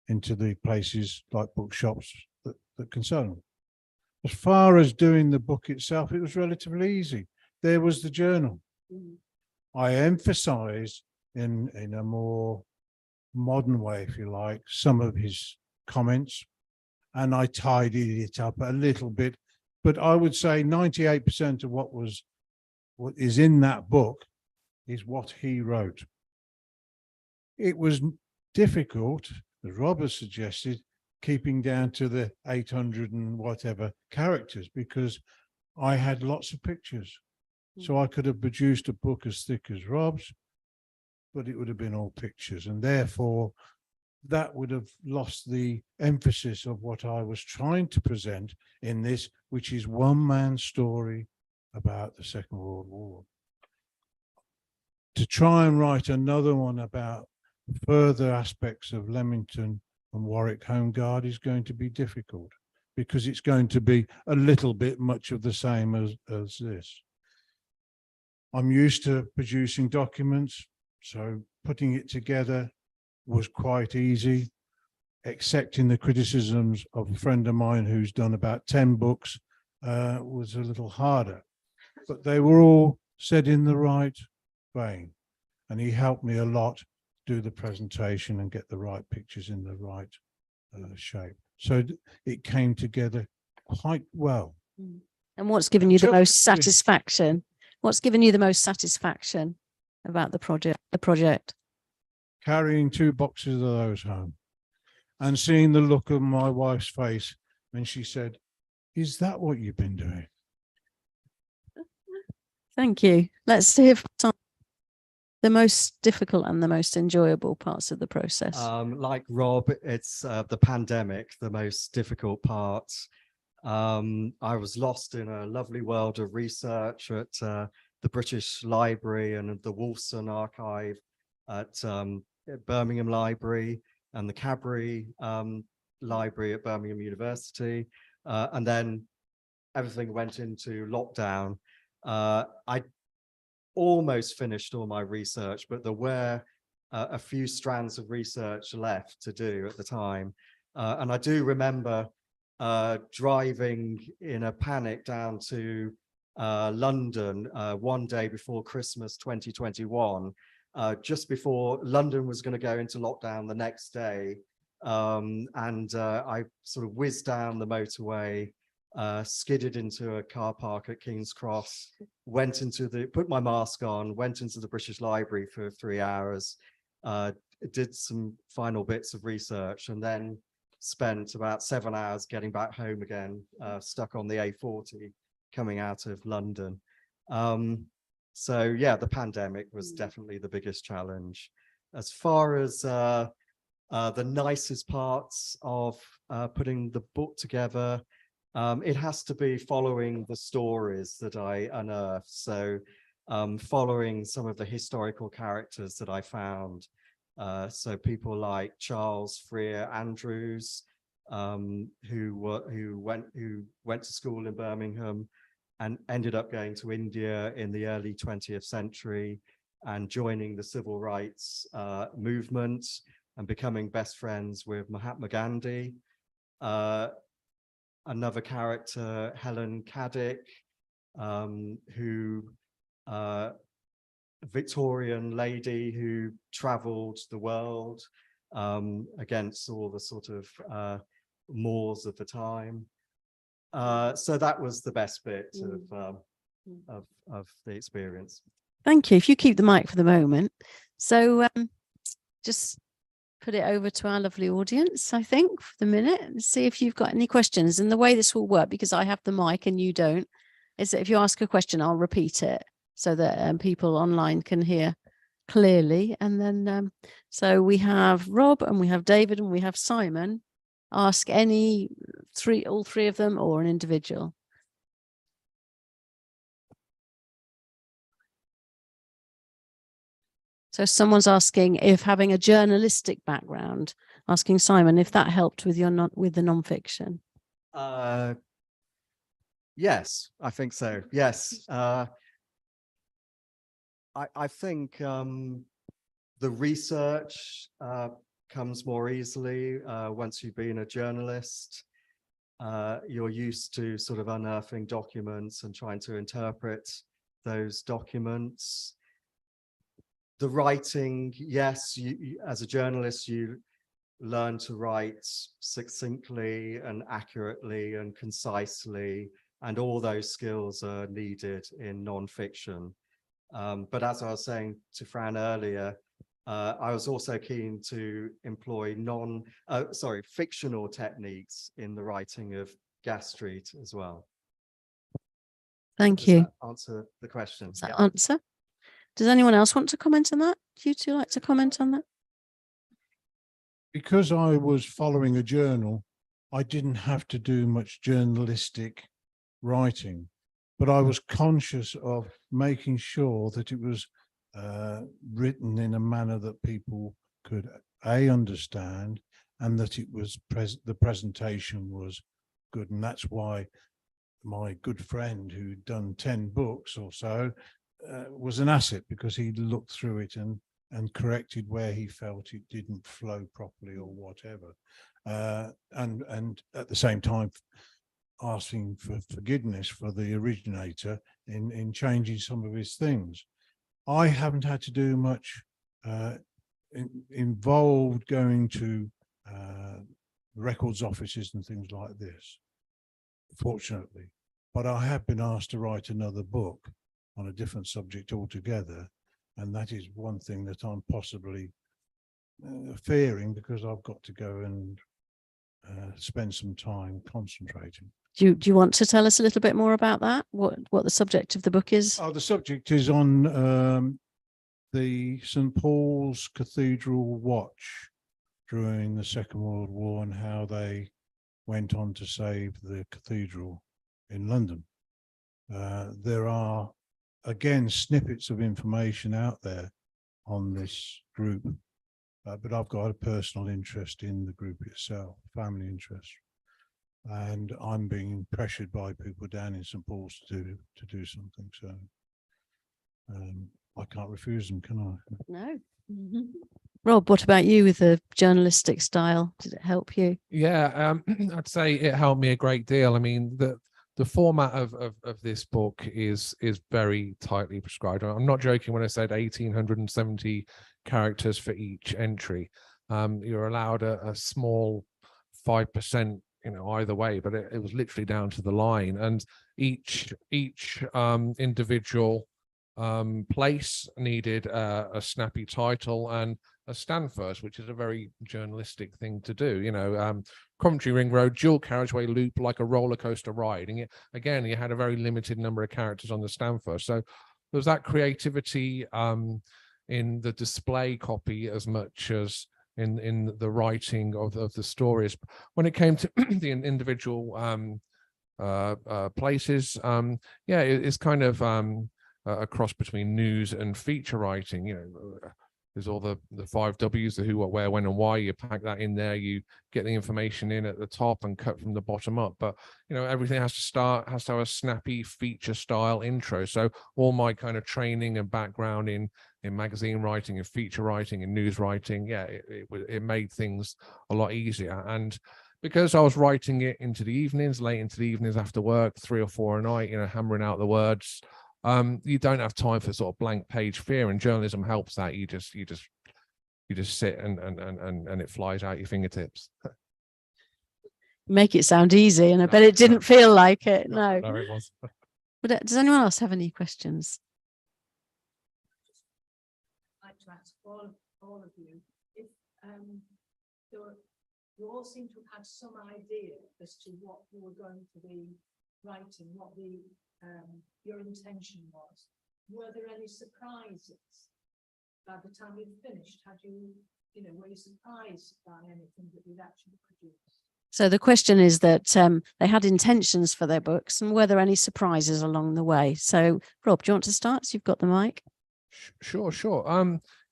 the places like bookshops that concern them. As far as doing the book itself, it was relatively easy. There was the journal. I emphasized in a more modern way, if you like, some of his comments, and I tidied it up a little bit. But I would say 98% of what is in that book is what he wrote. It was difficult, as Rob has suggested, keeping down to the 800 and whatever characters, because I had lots of pictures. So I could have produced a book as thick as Rob's, but it would have been all pictures. And therefore, that would have lost the emphasis of what I was trying to present in this, which is one man's story about the Second World War. To try and write another one about further aspects of Leamington and Warwick Home Guard is going to be difficult, because it's going to be a little bit much of the same as this. I'm used to producing documents, so putting it together was quite easy, accepting the criticisms of a friend of mine who's done about 10 books was a little harder, but they were all said in the right vein, and he helped me a lot do the presentation and get the right pictures in the right shape. So it came together quite well. And what's given you the most satisfaction? What's given you the most satisfaction about the project? Carrying 2 boxes of those home and seeing the look of my wife's face when she said, "Is that what you've been doing?" Thank you. Let's hear from the most difficult and the most enjoyable parts of the process. Like Rob, it's the pandemic, the most difficult part. I was lost in a lovely world of research at the British Library and the Wolfson Archive at Birmingham Library and the Cadbury Library at Birmingham University. And then everything went into lockdown. I almost finished all my research, but there were a few strands of research left to do at the time. And I do remember driving in a panic down to London one day before Christmas 2021, just before London was going to go into lockdown the next day. And I sort of whizzed down the motorway, skidded into a car park at King's Cross, put my mask on, went into the British Library for 3 hours, did some final bits of research, and then spent about 7 hours getting back home again, stuck on the A40 coming out of London. So yeah, the pandemic was definitely the biggest challenge. As far as the nicest parts of putting the book together, it has to be following the stories that I unearthed. So following some of the historical characters that I found. So people like Charles Freer Andrews, who went to school in Birmingham and ended up going to India in the early 20th century and joining the civil rights movement and becoming best friends with Mahatma Gandhi. Another character, Helen Caddick, who Victorian lady who traveled the world against all the sort of Moors of the time. So that was the best bit of the experience. Thank you. If you keep the mic for the moment. So just put it over to our lovely audience, I think, for the minute, and see if you've got any questions. And the way this will work, because I have the mic and you don't, is that if you ask a question, I'll repeat it so that people online can hear clearly. And then, so we have Rob and we have David and we have Simon. Ask all three of them, or an individual. So someone's asking if having a journalistic background, asking Simon if that helped with the non-fiction. Yes, I think so. Yes. I think the research comes more easily once you've been a journalist. You're used to sort of unearthing documents and trying to interpret those documents. The writing, yes, you as a journalist, you learn to write succinctly and accurately and concisely, and all those skills are needed in non-fiction. But as I was saying to Fran earlier, I was also keen to employ fictional techniques in the writing of Gas Street as well. Thank Does you. that answer the question? Does that answer? Does anyone else want to comment on that? Do you two like to comment on that? Because I was following a journal, I didn't have to do much journalistic writing, but I was conscious of making sure that it was written in a manner that people could understand, and that it was the presentation was good. And that's why my good friend who'd done 10 books or so was an asset, because he looked through it and corrected where he felt it didn't flow properly or whatever, and at the same time asking for forgiveness for the originator in changing some of his things. I haven't had to do much involved going to records offices and things like this, fortunately, but I have been asked to write another book on a different subject altogether, and that is one thing that I'm possibly fearing, because I've got to go and spend some time concentrating. Do you want to tell us a little bit more about that? What the subject of the book is? Oh, the subject is on the St. Paul's Cathedral watch during the Second World War, and how they went on to save the cathedral in London. There are, again, snippets of information out there on this group, but I've got a personal interest in the group itself, family interest, and I'm being pressured by people down in St. Paul's to do something. So I can't refuse them, can I? No. Rob, what about you with the journalistic style? Did it help you? Yeah, I'd say it helped me a great deal. I mean, the format of this book is very tightly prescribed. I'm not joking when I said 1,870 characters for each entry. You're allowed a small 5%, either way, but it was literally down to the line. And each individual place needed a snappy title and a stand first, which is a very journalistic thing to do. Coventry Ring Road, dual carriageway loop like a roller coaster ride. And again, you had a very limited number of characters on the stand first. So there was that creativity in the display copy as much as in the writing of the stories. When it came to the individual places, it's kind of a cross between news and feature writing. There's all the 5 W's, the who, what, where, when, and why. You pack that in there, you get the information in at the top and cut from the bottom up. But everything has to have a snappy feature style intro. So all my kind of training and background in magazine writing and feature writing and news writing, it made things a lot easier. And because I was writing it into the evenings, late into the evenings after work, 3 or 4 a night, hammering out the words, you don't have time for sort of blank page fear, and journalism helps that. You just sit and it flies out your fingertips. Make it sound easy, and I bet it didn't feel like it. No. No, it was. But does anyone else have any questions? I'd like to ask all of you if you all seem to have had some idea as to what you were going to be writing, what your intention was. Were there any surprises by the time you'd finished? Were you surprised by anything that you'd actually produced? So the question is that they had intentions for their books, and were there any surprises along the way? So Rob, do you want to start? So you've got the mic. Sure.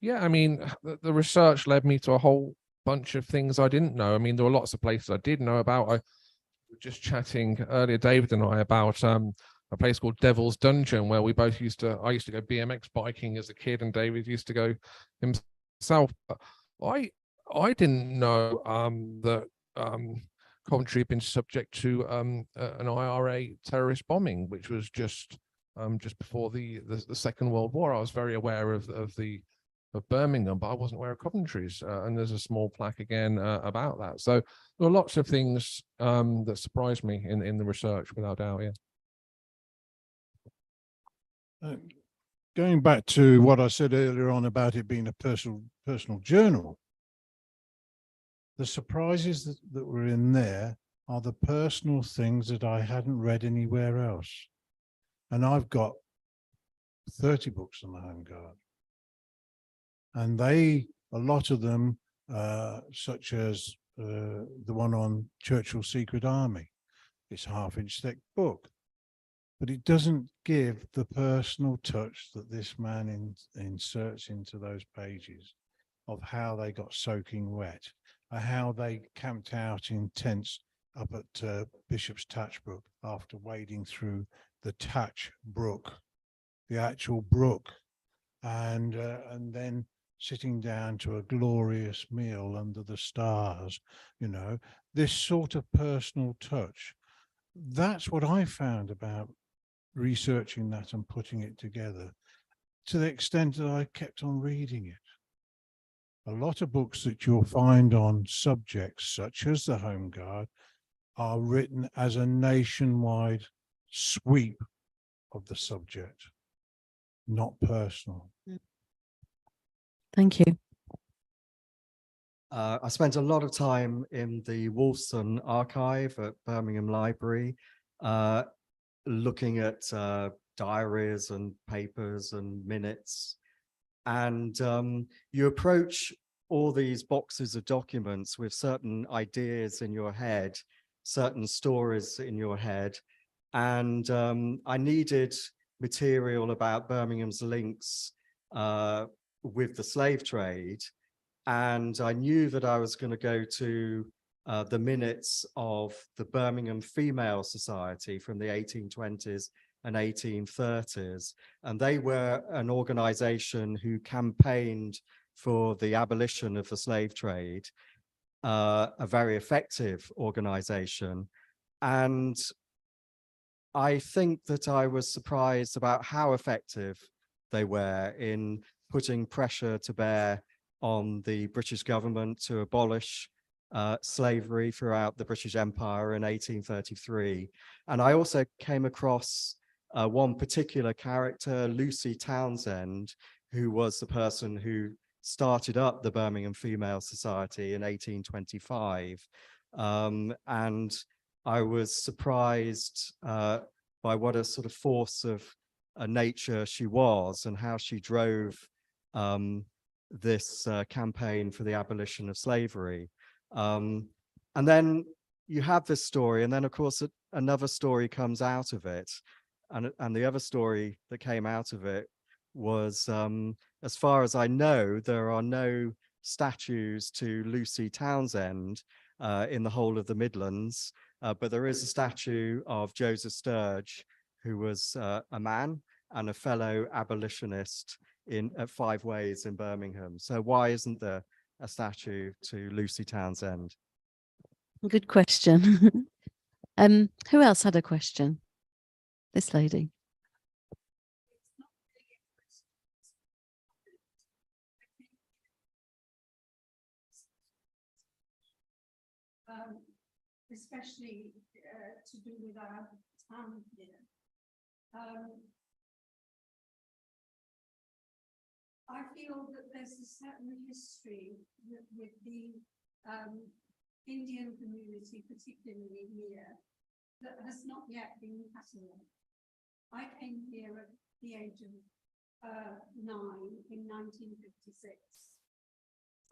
Yeah, I mean, the research led me to a whole bunch of things I didn't know. I mean, there were lots of places I did know about. I was just chatting earlier, David and I, about a place called Devil's Dungeon, where we both I used to go BMX biking as a kid, and David used to go himself. I didn't know that Coventry had been subject to an IRA terrorist bombing, which was just before the Second World War. I was very aware of Birmingham, but I wasn't aware of Coventry's, and there's a small plaque again about that. So there are lots of things that surprised me in the research, without doubt. Yeah. Going back to what I said earlier on about it being a personal journal, the surprises that were in there are the personal things that I hadn't read anywhere else. And I've got 30 books on the Home Guard. And a lot of them, such as the one on Churchill's Secret Army, it's a half-inch thick book, but it doesn't give the personal touch that this man inserts into those pages of how they got soaking wet, or how they camped out in tents up at Bishop's Tatch Brook after wading through the Tatch Brook, the actual brook, and then sitting down to a glorious meal under the stars. You know, this sort of personal touch. That's what I found about researching that and putting it together, to the extent that I kept on reading it. A lot of books that you'll find on subjects such as the Home Guard are written as a nationwide sweep of the subject, not personal. Thank you. I spent a lot of time in the Wolfson archive at Birmingham Library, looking at diaries and papers and minutes. And you approach all these boxes of documents with certain ideas in your head, certain stories in your head. And I needed material about Birmingham's links with the slave trade. And I knew that I was going to go to the minutes of the Birmingham Female Society from the 1820s and 1830s. And they were an organization who campaigned for the abolition of the slave trade, a very effective organization. And I think that I was surprised about how effective they were in putting pressure to bear on the British government to abolish slavery throughout the British Empire in 1833. And I also came across one particular character, Lucy Townsend, who was the person who started up the Birmingham Female Society in 1825. And I was surprised by what a sort of force of nature she was, and how she drove this campaign for the abolition of slavery. And then you have this story, and then of course another story comes out of it. And the other story that came out of it was, as far as I know, there are no statues to Lucy Townsend in the whole of the Midlands, but there is a statue of Joseph Sturge, who was a man and a fellow abolitionist at Five Ways in Birmingham. So why isn't there a statue to Lucy Townsend? Good question. Who else had a question? This lady. Especially to do with our town here. I feel that there's a certain history with the Indian community, particularly here, that has not yet been catalogued. I came here at the age of 9 in 1956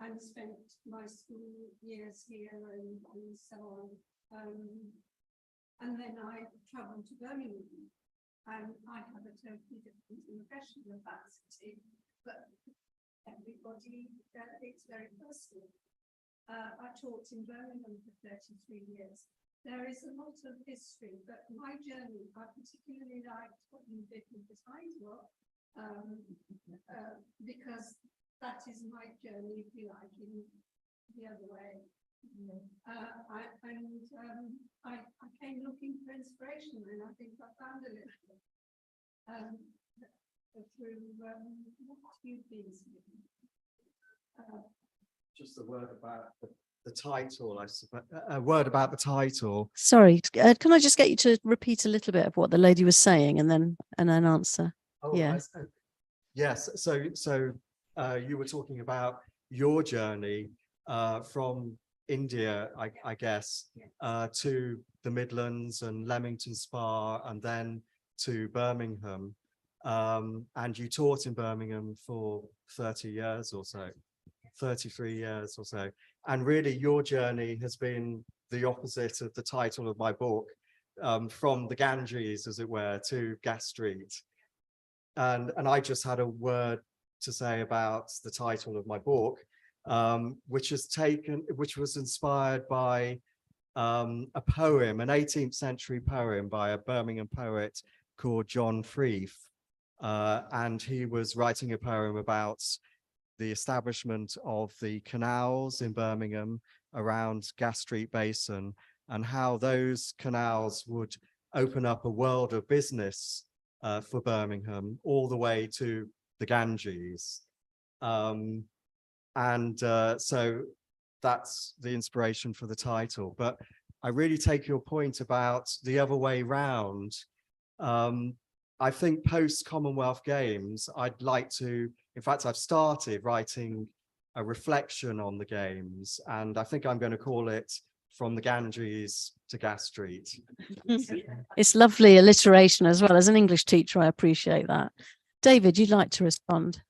and spent my school years here and so on. And then I travelled to Birmingham, and I have a totally different impression of that city, but everybody, it's very personal. I taught in Birmingham for 33 years, there is a lot of history, but my journey, I particularly liked what you did with the title, because that is my journey, if you like, in the other way. I came looking for inspiration, and I think I found a little through what you've been saying. Just a word about the title, I suppose. A word about the title. Sorry, can I just get you to repeat a little bit of what the lady was saying and then answer? Oh, Yeah. Yes. So you were talking about your journey from India, I guess, to the Midlands and Leamington Spa, and then to Birmingham. And you taught in Birmingham for 30 years or so, 33 years or so. And really your journey has been the opposite of the title of my book, from the Ganges, as it were, to Gas Street. And I just had a word to say about the title of my book, which was inspired by a poem, an 18th century poem by a Birmingham poet called John Freeth. And he was writing a poem about the establishment of the canals in Birmingham around Gas Street Basin, and how those canals would open up a world of business for Birmingham all the way to the Ganges. So that's the inspiration for the title. But I really take your point about the other way round. I think post Commonwealth Games, I'd like to, in fact, I've started writing a reflection on the Games, and I think I'm going to call it From the Ganges to Gas Street. It's lovely alliteration as well. As an English teacher, I appreciate that. David, you'd like to respond?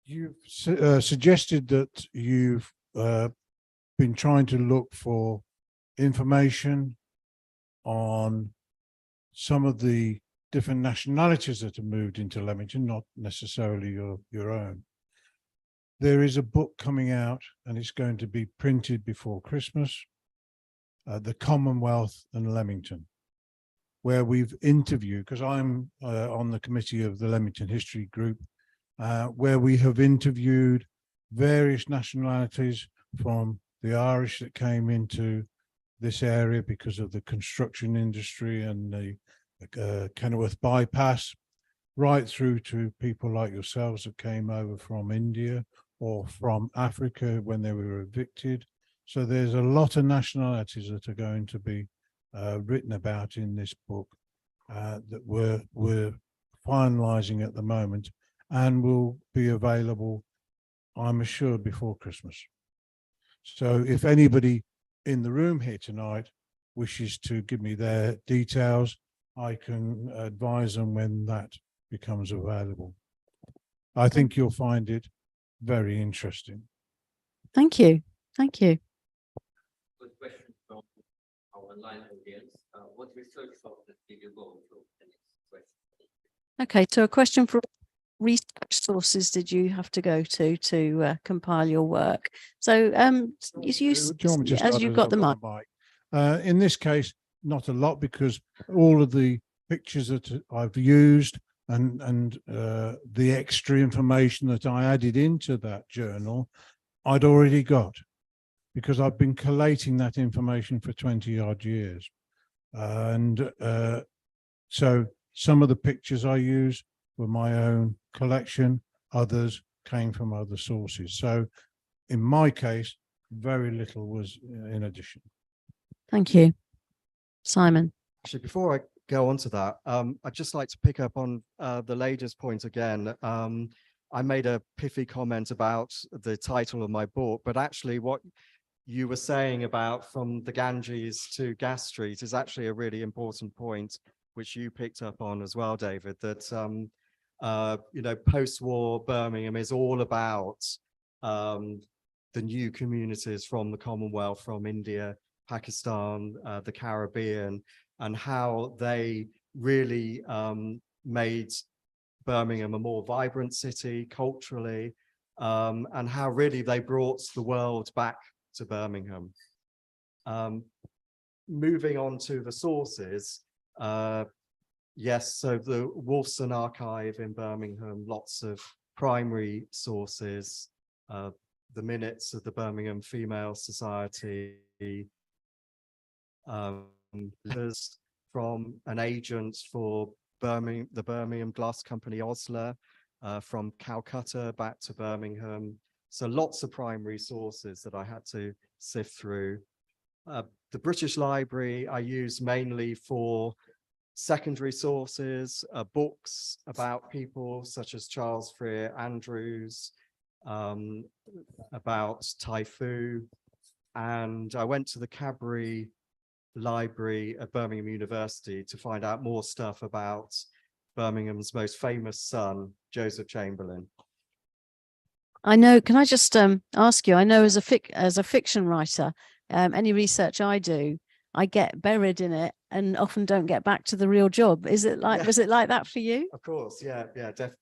You've suggested that you've been trying to look for information on some of the different nationalities that have moved into Leamington, not necessarily your own. There is a book coming out, and it's going to be printed before Christmas, The Commonwealth and Leamington, where we've interviewed, because I'm on the committee of the Leamington History Group, where we have interviewed various nationalities, from the Irish that came into this area because of the construction industry and the Kenilworth bypass, right through to people like yourselves that came over from India or from Africa when they were evicted. So there's a lot of nationalities that are going to be written about in this book that we're finalizing at the moment, and will be available, I'm assured, before Christmas. So if anybody in the room here tonight wishes to give me their details, I can advise them when that becomes available. I think you'll find it very interesting. Thank you. Thank you. Good question from our online audience. What research sources did you go to? The next question. Okay, so a question for research sources did you have to go to compile your work? So as you've got the mic. In this case, not a lot, because all of the pictures that I've used and the extra information that I added into that journal, I'd already got, because I've been collating that information for 20 odd years. So some of the pictures I use were my own collection, others came from other sources. So in my case, very little was in addition. Thank you. Simon. Actually, before I go on to that, I'd just like to pick up on the lady's point again. I made a pithy comment about the title of my book, but actually what you were saying about From the Ganges to Gas Street is actually a really important point, which you picked up on as well, David, that, you know, post-war Birmingham is all about the new communities from the Commonwealth, from India, Pakistan, the Caribbean, and how they really made Birmingham a more vibrant city culturally, and how really they brought the world back to Birmingham. moving on to the sources, yes, so the Wolfson Archive in Birmingham, lots of primary sources, the minutes of the Birmingham Female Society, letters from an agent for the Birmingham Glass Company Osler, from Calcutta back to Birmingham. So lots of primary sources that I had to sift through. The British Library I use mainly for secondary sources, books about people such as Charles Freer Andrews, about Typhoon, and I went to the Cadbury Library at Birmingham University to find out more stuff about Birmingham's most famous son, Joseph Chamberlain. I know, can I just ask you, I know as a fiction writer, any research I do, I get buried in it and often don't get back to the real job. Is it like, was it like that for you? Of course, yeah,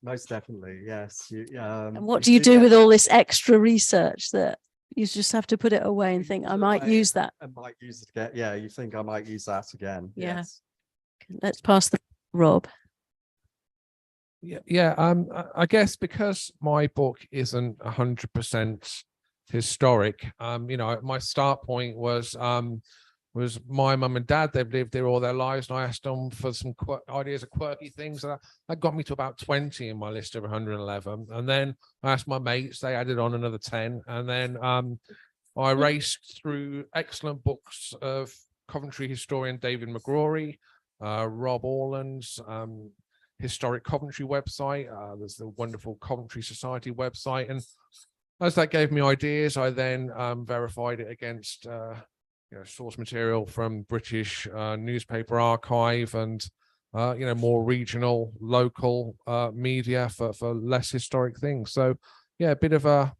most definitely, yes. And what do you do with all this extra research that you just have to put it away and think, I might use that? I might use it again. Yeah, you think I might use that again. Yeah. Yes. Let's pass the Rob. Yeah. I guess because my book isn't 100% historic, my start point was my mum and dad. They've lived there all their lives, and I asked them for some ideas of quirky things. That got me to about 20 in my list of 111. And then I asked my mates, they added on another 10. And then I raced through excellent books of Coventry historian David McGrory, Rob Orland's historic Coventry website. There's the wonderful Coventry Society website. And as that gave me ideas, I then verified it against source material from British newspaper archive and more regional, local media for less historic things. So yeah, a bit of a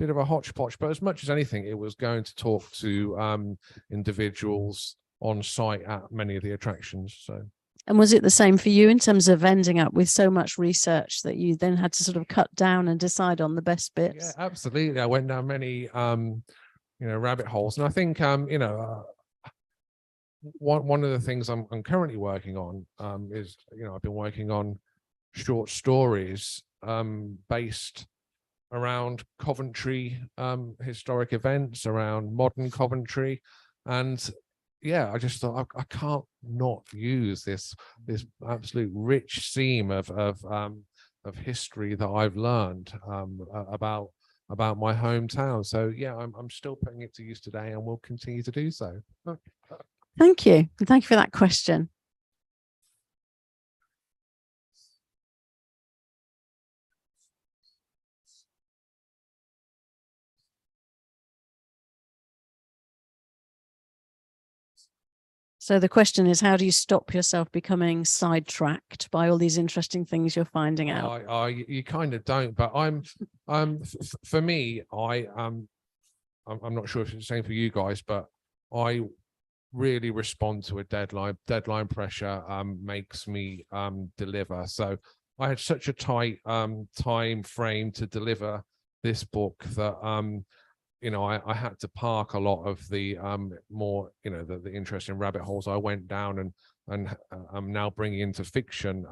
hodgepodge, but as much as anything, it was going to talk to individuals on site at many of the attractions. So. And was it the same for you in terms of ending up with so much research that you then had to sort of cut down and decide on the best bits? Yeah, absolutely. I went down many rabbit holes, and I think one of the things I'm currently working on is I've been working on short stories based around Coventry historic events, around modern Coventry, and yeah, I just thought I can't not use this absolute rich seam of history that I've learned about my hometown. So yeah, I'm still putting it to use today, and will continue to do so. Thank you. Thank you for that question. So the question is, how do you stop yourself becoming sidetracked by all these interesting things you're finding out? You kind of don't, but for me, I'm not sure if it's the same for you guys, but I really respond to a deadline. Deadline pressure makes me deliver. So I had such a tight time frame to deliver this book that I had to park a lot of the more the interesting rabbit holes I went down and I'm now bringing into fiction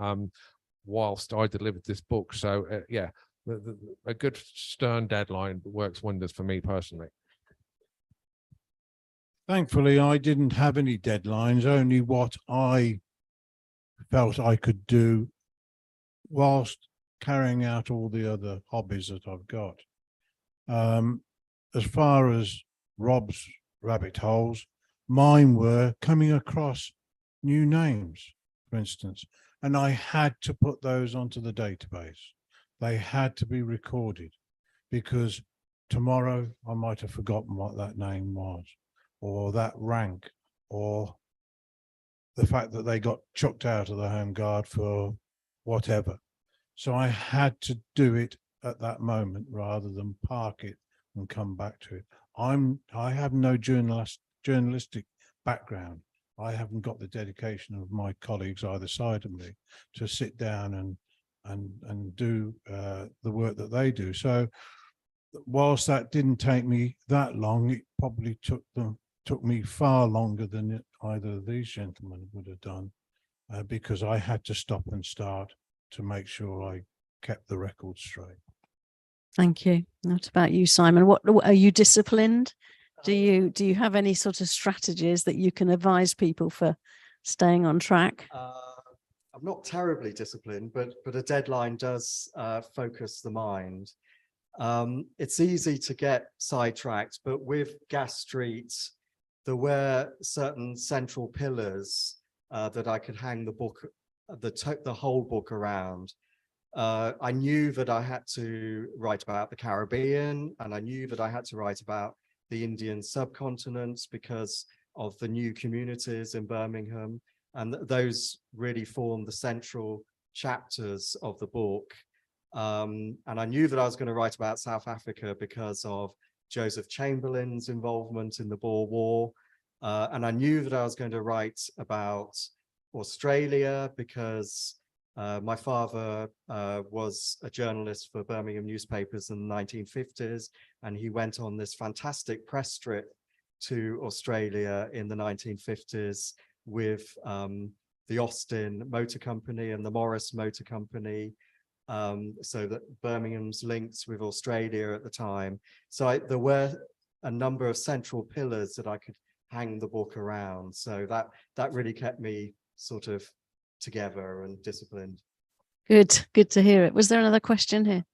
whilst I delivered this book. So yeah, a good stern deadline works wonders for me personally. Thankfully, I didn't have any deadlines, only what I felt I could do whilst carrying out all the other hobbies that I've got. As far as Rob's rabbit holes, mine were coming across new names, for instance, and I had to put those onto the database. They had to be recorded because tomorrow I might have forgotten what that name was, or that rank, or the fact that they got chucked out of the Home Guard for whatever. So I had to do it at that moment rather than park it and come back to it. I have no journalistic background. I haven't got the dedication of my colleagues either side of me to sit down and do the work that they do. So whilst that didn't take me that long, it probably took them took me far longer than either of these gentlemen would have done, because I had to stop and start to make sure I kept the record straight. Thank you. What about you, Simon? What are you disciplined? Do you have any sort of strategies that you can advise people for staying on track? I'm not terribly disciplined, but a deadline does focus the mind. It's easy to get sidetracked, but with Gas Street, there were certain central pillars that I could hang the book, the whole book around. I knew that I had to write about the Caribbean, and I knew that I had to write about the Indian subcontinent because of the new communities in Birmingham. And those really form the central chapters of the book. And I knew that I was going to write about South Africa because of Joseph Chamberlain's involvement in the Boer War. And I knew that I was going to write about Australia because my father was a journalist for Birmingham newspapers in the 1950s, and he went on this fantastic press trip to Australia in the 1950s with the Austin Motor Company and the Morris Motor Company, so that Birmingham's linked with Australia at the time. So there were a number of central pillars that I could hang the book around. So that really kept me sort of together and disciplined. Good to hear it. Was there another question here?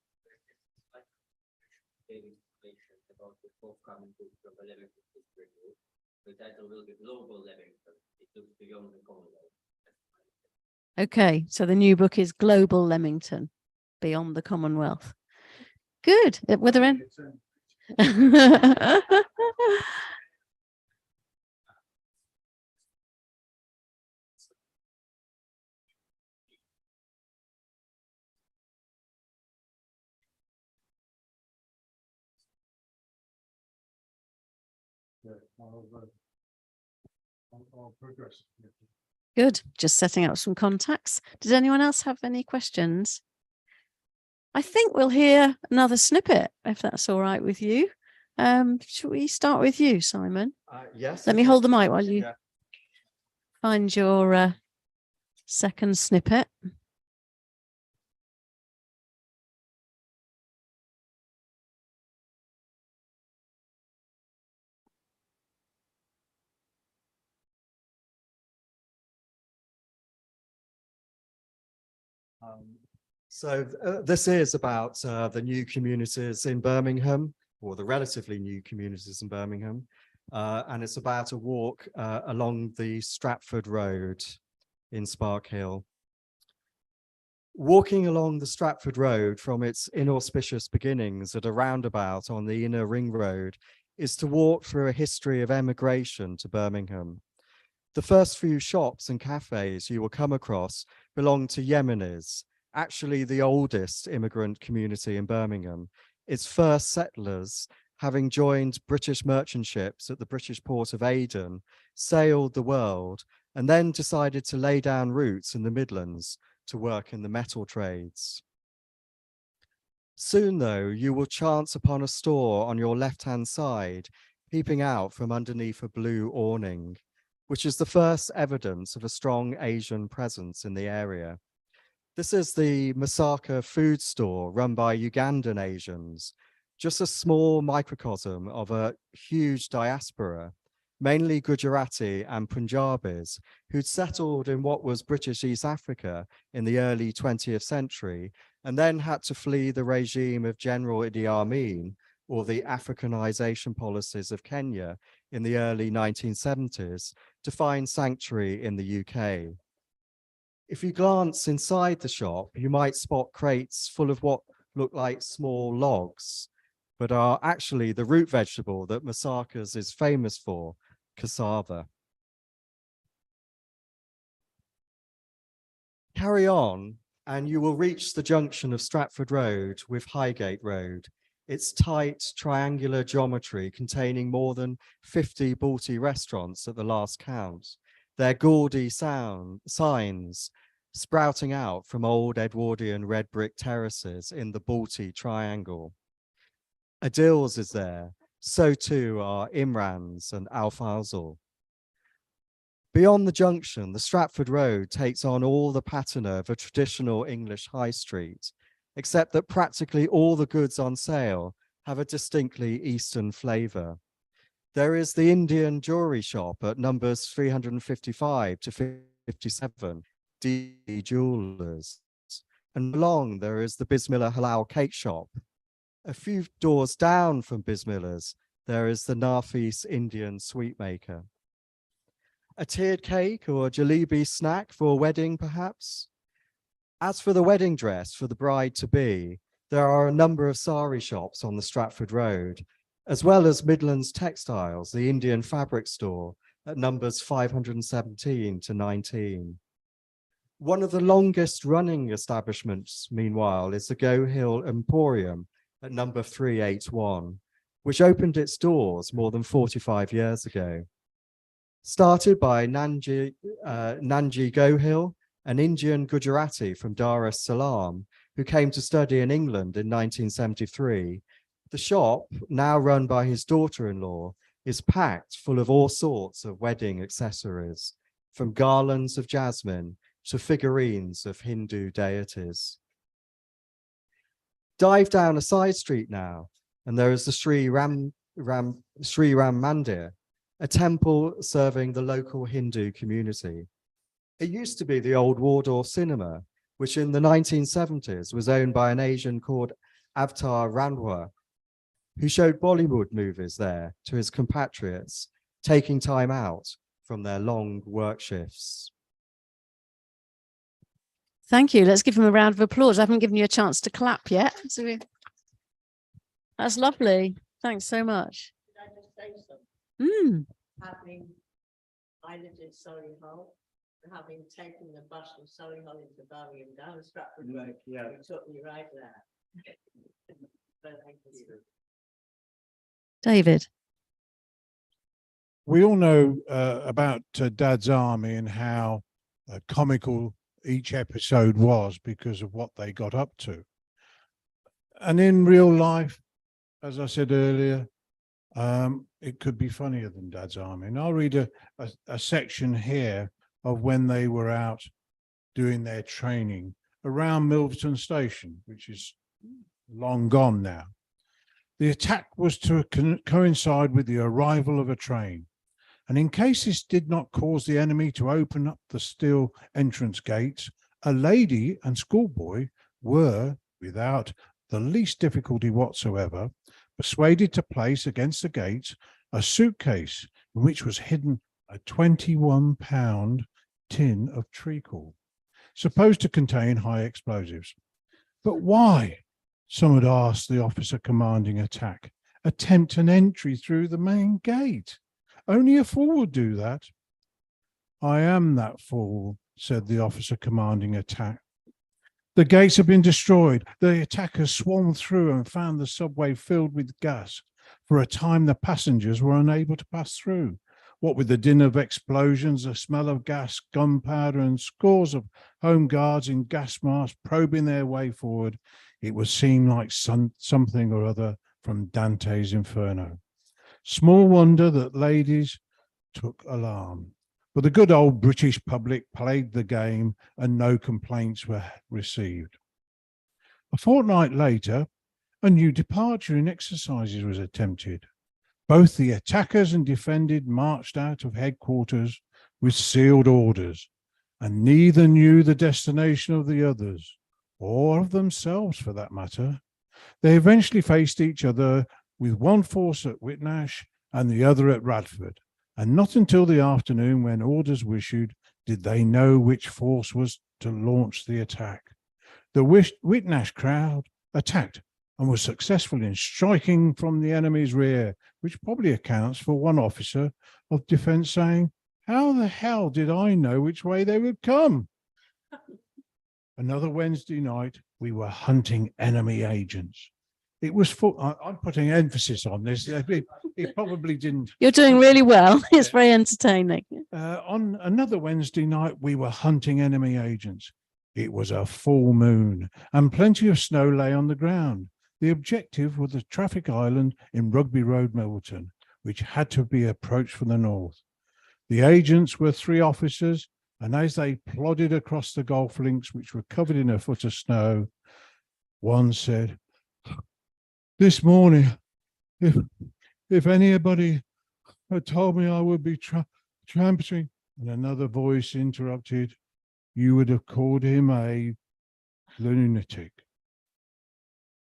Okay, so the new book is Global Leamington, Beyond the Commonwealth. Good. Were there any? I'll progress. Good. Just setting up some contacts. Did anyone else have any questions? I think we'll hear another snippet, if that's all right with you. Should we start with you, Simon? Yes. Let me hold the mic while you Yeah. find your second snippet. So this is about the new communities in Birmingham, or the relatively new communities in Birmingham. And it's about a walk along the Stratford Road in Spark Hill. Walking along the Stratford Road from its inauspicious beginnings at a roundabout on the inner ring road is to walk through a history of emigration to Birmingham. The first few shops and cafes you will come across belong to Yemenis, actually the oldest immigrant community in Birmingham. Its first settlers, having joined British merchant ships at the British port of Aden, sailed the world and then decided to lay down roots in the Midlands to work in the metal trades. Soon, though, you will chance upon a store on your left-hand side, peeping out from underneath a blue awning, which is the first evidence of a strong Asian presence in the area. This is the Masaka food store run by Ugandan Asians, just a small microcosm of a huge diaspora, mainly Gujarati and Punjabis, who'd settled in what was British East Africa in the early 20th century, and then had to flee the regime of General Idi Amin, or the Africanization policies of Kenya in the early 1970s, to find sanctuary in the UK. If you glance inside the shop, you might spot crates full of what look like small logs, but are actually the root vegetable that Masaka's is famous for, cassava. Carry on, and you will reach the junction of Stratford Road with Highgate Road, its tight triangular geometry containing more than 50 Balti restaurants at the last count, their gaudy signs sprouting out from old Edwardian red brick terraces in the Balti triangle. Adil's is there, So too are Imran's and Al Fazl. Beyond the junction, the Stratford Road takes on all the patina of a traditional English high street, except that practically all the goods on sale have a distinctly Eastern flavour. There is the Indian jewellery shop at numbers 355 to 57, D Jewellers. And along there is the Bismillah Halal cake shop. A few doors down from Bismillah's, there is the Nafis Indian sweet maker. A tiered cake or a jalebi snack for a wedding, perhaps? As for the wedding dress for the bride-to-be, there are a number of sari shops on the Stratford Road, as well as Midlands Textiles, the Indian fabric store, at numbers 517 to 19. One of the longest running establishments, meanwhile, is the Go Hill Emporium at number 381, which opened its doors more than 45 years ago. Started by Nanji Gohil, an Indian Gujarati from Dar es Salaam, who came to study in England in 1973, the shop, now run by his daughter-in-law, is packed full of all sorts of wedding accessories, from garlands of jasmine to figurines of Hindu deities. Dive down a side street now, and there is the Sri Ram Mandir, a temple serving the local Hindu community. It used to be the old Waldorf Cinema, which in the 1970s was owned by an Asian called Avtar Randwa, who showed Bollywood movies there to his compatriots, taking time out from their long work shifts. Thank you. Let's give him a round of applause. I haven't given you a chance to clap yet. That's lovely. Thanks so much. Did I just say something? I lived in Solihull, and having taken the bus from Solihull into Birmingham down Stratford Road, it took me right there. But thank you. David. We all know about Dad's Army and how comical each episode was because of what they got up to. And in real life, as I said earlier, it could be funnier than Dad's Army. And I'll read a section here of when they were out doing their training around Milverton Station, which is long gone now. The attack was to coincide with the arrival of a train. And in case this did not cause the enemy to open up the steel entrance gates, a lady and schoolboy were, without the least difficulty whatsoever, persuaded to place against the gates a suitcase in which was hidden a 21-pound tin of treacle, supposed to contain high explosives. But why, some had asked the officer commanding attack, attempt an entry through the main gate? Only a fool would do that. I am that fool, said the officer commanding attack. The gates have been destroyed. The attackers swarmed through and found the subway filled with gas. For a time, the passengers were unable to pass through. What with the din of explosions, the smell of gas, gunpowder, and scores of home guards in gas masks probing their way forward, it would seem like something or other from Dante's Inferno. Small wonder that ladies took alarm. But the good old British public played the game and no complaints were received. A fortnight later, a new departure in exercises was attempted. Both the attackers and defended marched out of headquarters with sealed orders, and neither knew the destination of the others, or of themselves for that matter. They eventually faced each other with one force at Whitnash and the other at Radford, and not until the afternoon when orders were issued did they know which force was to launch the attack. The Whitnash crowd attacked and was successful in striking from the enemy's rear, which probably accounts for one officer of defence saying, "How the hell did I know which way they would come?" Another Wednesday night, we were hunting enemy agents. It was I'm putting emphasis on this. It probably didn't. You're doing really well. It's very entertaining. On another Wednesday night, we were hunting enemy agents. It was a full moon and plenty of snow lay on the ground. The objective was the traffic island in Rugby Road, Milton, which had to be approached from the north. The agents were 3 officers, and as they plodded across the golf links, which were covered in a foot of snow, one said, "This morning, if anybody had told me I would be tramping," and another voice interrupted, "you would have called him a lunatic."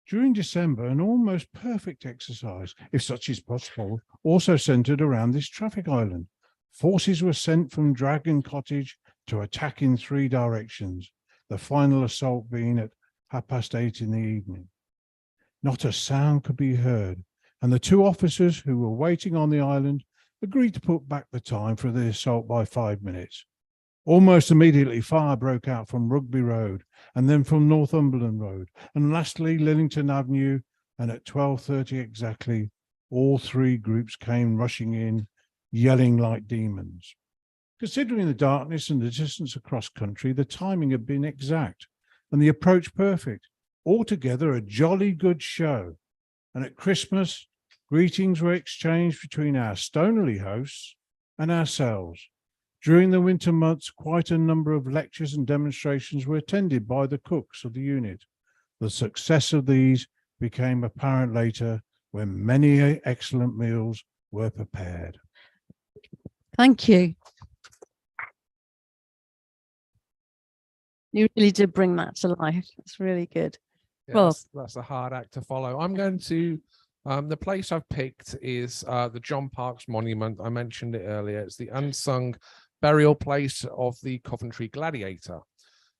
During December, an almost perfect exercise, if such is possible, also centered around this traffic island. Forces were sent from Dragon Cottage to attack in 3 directions, the final assault being at 8:30 in the evening. Not a sound could be heard, and the 2 officers who were waiting on the island agreed to put back the time for the assault by 5 minutes. Almost immediately, fire broke out from Rugby Road, and then from Northumberland Road, and lastly Leamington Avenue, and at 12:30 exactly, all 3 groups came rushing in, yelling like demons. Considering the darkness and the distance across country, the timing had been exact, and the approach perfect. Altogether a jolly good show. And at Christmas, greetings were exchanged between our Stoneleigh hosts and ourselves. During the winter months, quite a number of lectures and demonstrations were attended by the cooks of the unit. The success of these became apparent later when many excellent meals were prepared. Thank you. You really did bring that to life. It's really good. Yeah, Rob. that's a hard act to follow. I'm going to, the place I've picked is the John Parks Monument. I mentioned it earlier. It's the unsung burial place of the Coventry gladiator.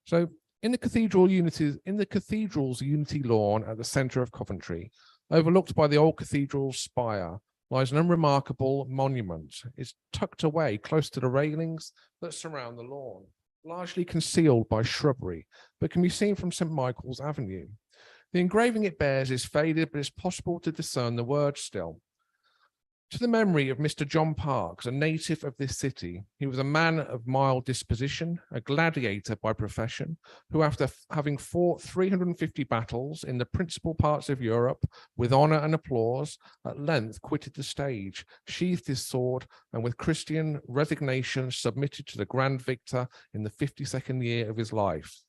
So in the cathedral's Unity lawn at the centre of Coventry, overlooked by the old cathedral's spire, lies an unremarkable monument. It's tucked away close to the railings that surround the lawn, largely concealed by shrubbery, but can be seen from St. Michael's Avenue. The engraving it bears is faded, but it's possible to discern the words still. To the memory of Mr. John Parks, a native of this city, he was a man of mild disposition, a gladiator by profession, who after having fought 350 battles in the principal parts of Europe with honour and applause, at length quitted the stage, sheathed his sword, and with Christian resignation submitted to the grand victor in the 52nd year of his life.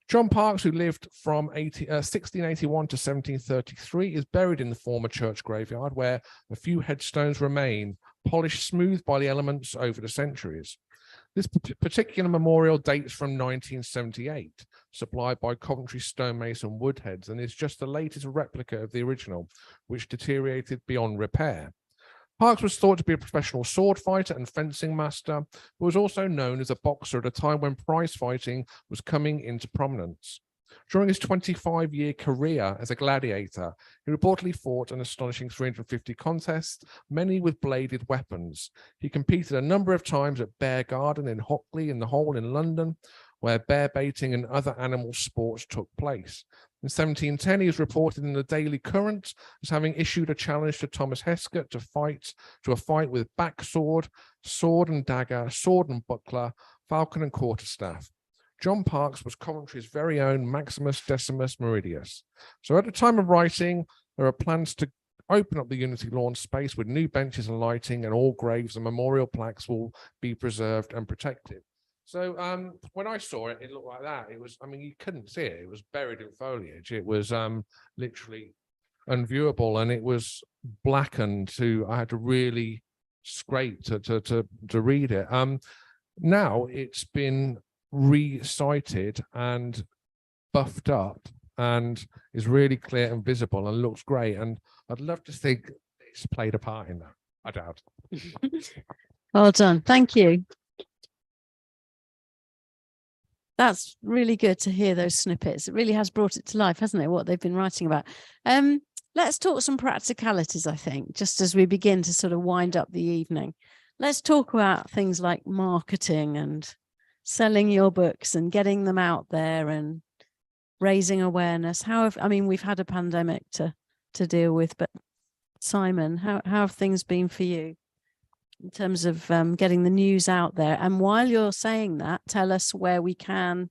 John Parks, who lived from 1681 to 1733, is buried in the former church graveyard, where a few headstones remain, polished smooth by the elements over the centuries. This particular memorial dates from 1978, supplied by Coventry stonemason Woodheads, and is just the latest replica of the original, which deteriorated beyond repair. Parks was thought to be a professional sword fighter and fencing master, but was also known as a boxer at a time when prize fighting was coming into prominence. During his 25-year career as a gladiator, he reportedly fought an astonishing 350 contests, many with bladed weapons. He competed a number of times at Bear Garden in Hockley in the Hole in London, where bear baiting and other animal sports took place. In 1710, he was reported in the Daily Courant as having issued a challenge to Thomas Heskett to a fight with backsword, sword and dagger, sword and buckler, falcon and quarterstaff. John Parks was Coventry's very own Maximus Decimus Meridius. So at the time of writing, there are plans to open up the Unity lawn space with new benches and lighting, and all graves and memorial plaques will be preserved and protected. So when I saw it, it looked like that. It was, I mean, you couldn't see it. It was buried in foliage. It was literally unviewable, and it was blackened I had to really scrape to read it. Now it's been recited and buffed up and is really clear and visible and looks great. And I'd love to think it's played a part in that. I doubt. Well done. Thank you. That's really good to hear those snippets. It really has brought it to life, hasn't it, what they've been writing about. Let's talk some practicalities, I think, just as we begin to sort of wind up the evening. Let's talk about things like marketing and selling your books and getting them out there and raising awareness. I mean, we've had a pandemic to deal with, but Simon, how have things been for you in terms of getting the news out there? And while you're saying that, tell us where we can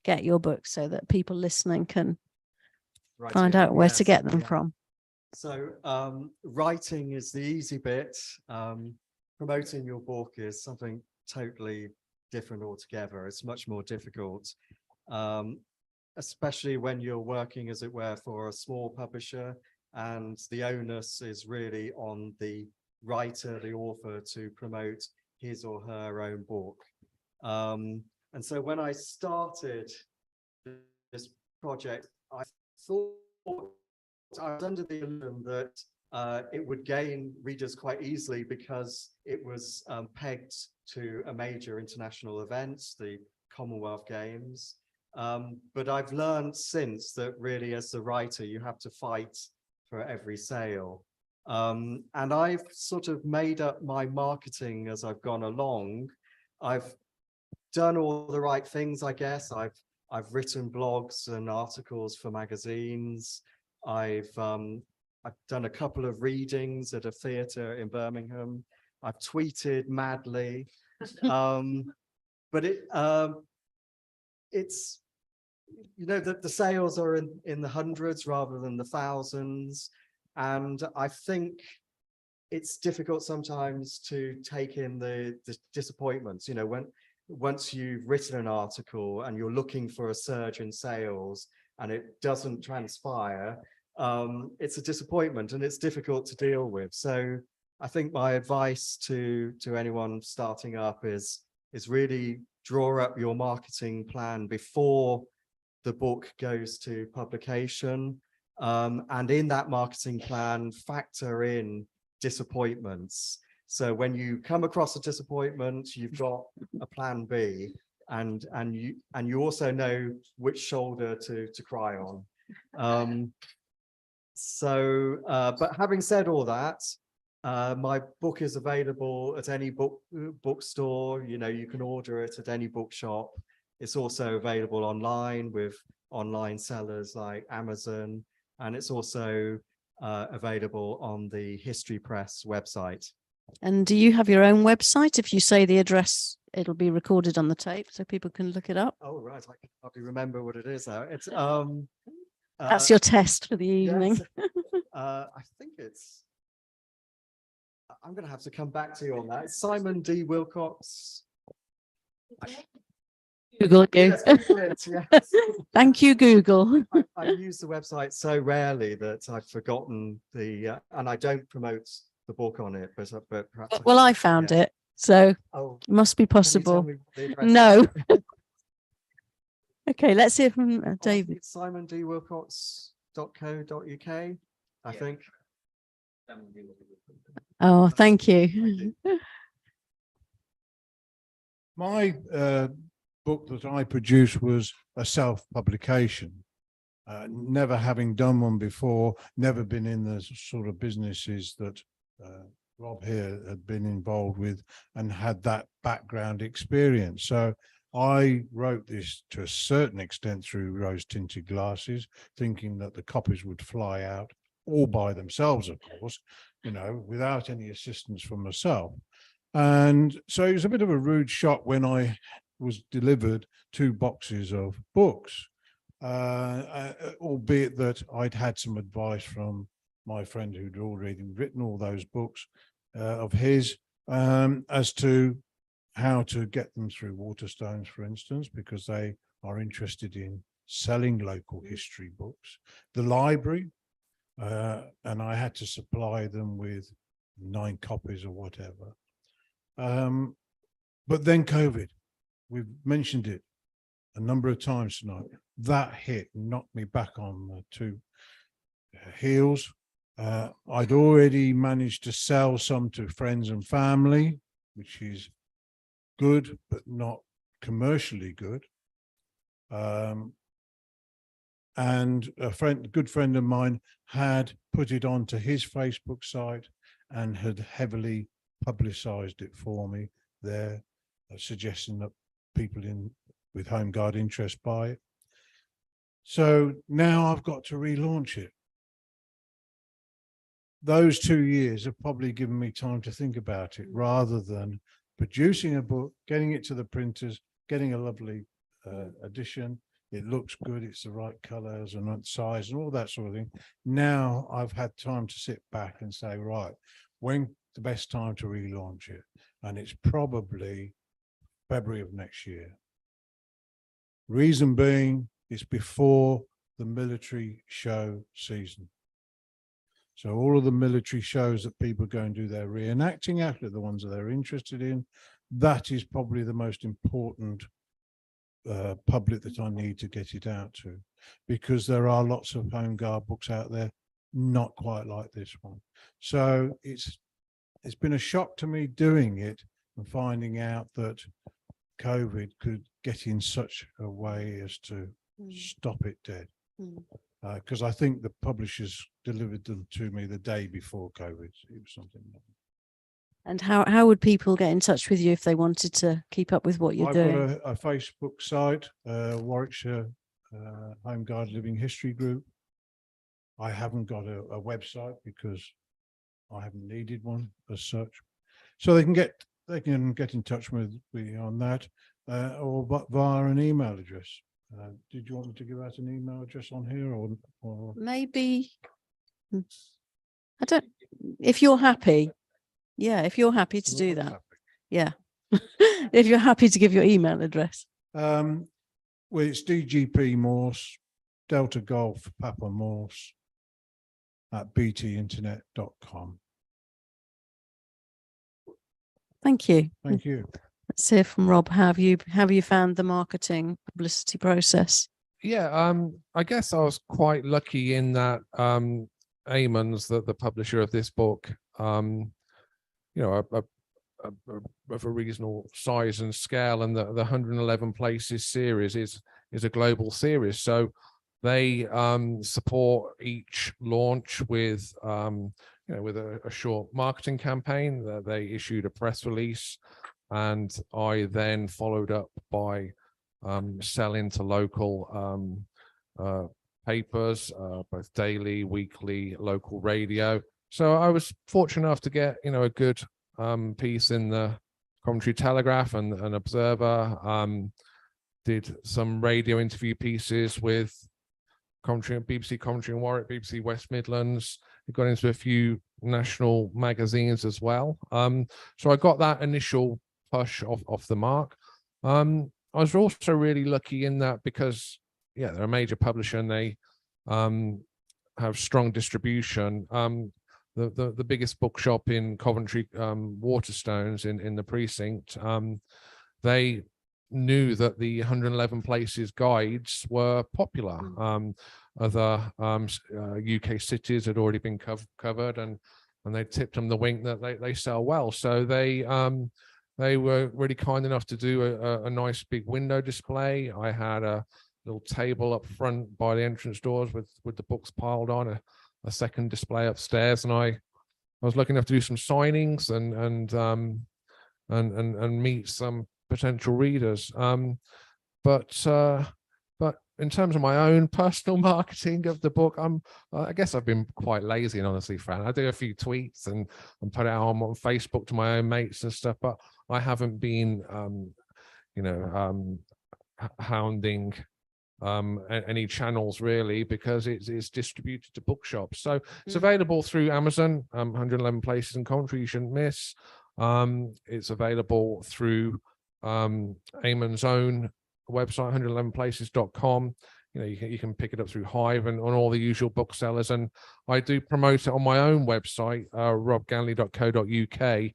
get your book so that people listening can find out where Yes, to get them yeah. from. So writing is the easy bit. Promoting your book is something totally different altogether. It's much more difficult, especially when you're working, as it were, for a small publisher, and the onus is really on the writer, the author, to promote his or her own book. And so when I started this project, I thought I was under the illusion that it would gain readers quite easily because it was pegged to a major international event, the Commonwealth Games. But I've learned since that really, as the writer, you have to fight for every sale. And I've sort of made up my marketing as I've gone along. I've done all the right things, I guess. I've written blogs and articles for magazines. I've done a couple of readings at a theatre in Birmingham. I've tweeted madly, but it's, you know, that the sales are in the hundreds rather than the thousands, and I think it's difficult sometimes to take in the disappointments. You know, once you've written an article and you're looking for a surge in sales and it doesn't transpire, it's a disappointment and it's difficult to deal with. So I think my advice to anyone starting up is really draw up your marketing plan before the book goes to publication, and in that marketing plan factor in disappointments. So when you come across a disappointment, you've got a plan B, and you also know which shoulder to cry on. But having said all that, my book is available at any bookstore. You know, you can order it at any bookshop. It's also available online with online sellers like Amazon, and it's also available on the History Press website. And do you have your own website? If you say the address, it'll be recorded on the tape so people can look it up. Oh, right. I can hardly remember what it is now. It's That's your test for the evening. Yes. I think it's, I'm going to have to come back to you on that. It's Simon D. Wilcox. Google you. Yes, excellent, yes. Thank you, Google. I use the website so rarely that I've forgotten the, and I don't promote the book on it, but perhaps. Well, I found it, so Oh, it must be can you tell possible. me the address? No. Okay, let's hear from David. It's simondwilcox.co.uk, I think. Oh, thank you. My book that I produced was a self-publication. Never having done one before, never been in the sort of businesses that Rob here had been involved with and had that background experience. So I wrote this to a certain extent through rose-tinted glasses, thinking that the copies would fly out all by themselves, of course, you know, without any assistance from myself. And so it was a bit of a rude shock when I was delivered 2 boxes of books, albeit that I'd had some advice from my friend who'd already written all those books of his as to how to get them through Waterstones, for instance, because they are interested in selling local history books. The library, and I had to supply them with 9 copies or whatever. But then COVID, we've mentioned it a number of times tonight. That hit knocked me back on 2 heels. I'd already managed to sell some to friends and family, which is good, but not commercially good. And a good friend of mine had put it onto his Facebook site and had heavily publicized it for me there, suggesting that people with Home Guard interest buy it. So now I've got to relaunch it. Those 2 years have probably given me time to think about it, rather than producing a book, getting it to the printers, getting a lovely edition, it looks good, it's the right colors and right size and all that sort of thing. Now I've had time to sit back and say, right, when the best time to relaunch it? And it's probably February of next year. Reason being, it's before the military show season. So all of the military shows that people go and do their reenacting after, the ones that they're interested in, that is probably the most important public that I need to get it out to, because there are lots of home guard books out there, not quite like this one. So it's been a shock to me doing it and finding out that COVID could get in such a way as to stop it dead. Because I think the publishers delivered them to me the day before COVID. It was something. And how would people get in touch with you if they wanted to keep up with what you're doing? I've got a Facebook site, Warwickshire Home Guard Living History Group. I haven't got a website because I haven't needed one as such. So they can get in touch with me on that, or via an email address. Did you want me to give out an email address on here, or Maybe, I don't, if you're happy. Yeah, if you're happy to do that. Yeah. If you're happy to give your email address. Well, it's DGP Morse, Delta Golf Papa Morse at btinternet.com. Thank you. Thank you. Let's hear from Rob. How have you found the marketing publicity process? Yeah, I guess I was quite lucky in that Eamon's, the publisher of this book, you know, of a reasonable size and scale, and the 111 Places series is a global series. So they support each launch with with a short marketing campaign. That they issued a press release, and I then followed up by selling to local papers, both daily, weekly, local radio. So I was fortunate enough to get, a good piece in the Coventry Telegraph and an Observer. Did some radio interview pieces with Coventry and BBC Coventry and Warwick, BBC West Midlands. It got into a few national magazines as well. So I got that initial push off the mark. I was also really lucky in that because, they're a major publisher and they have strong distribution. The biggest bookshop in Coventry, Waterstones in the precinct, they knew that the 111 Places guides were popular. Other UK cities had already been covered, and they tipped them the wink that they sell well. So they were really kind enough to do a nice big window display. I had a little table up front by the entrance doors with the books piled on, a second display upstairs, and I was lucky enough to do some signings and meet some potential readers. But in terms of my own personal marketing of the book, I guess I've been quite lazy, and honestly, Fran, I do a few tweets and put it out on Facebook to my own mates and stuff, but I haven't been hounding any channels really, because it's distributed to bookshops. So it's available through Amazon, 111 Places in Coventry, you shouldn't miss. It's available through Eamon's own website, 111places.com. You can pick it up through Hive and on all the usual booksellers, and I do promote it on my own website, robganley.co.uk.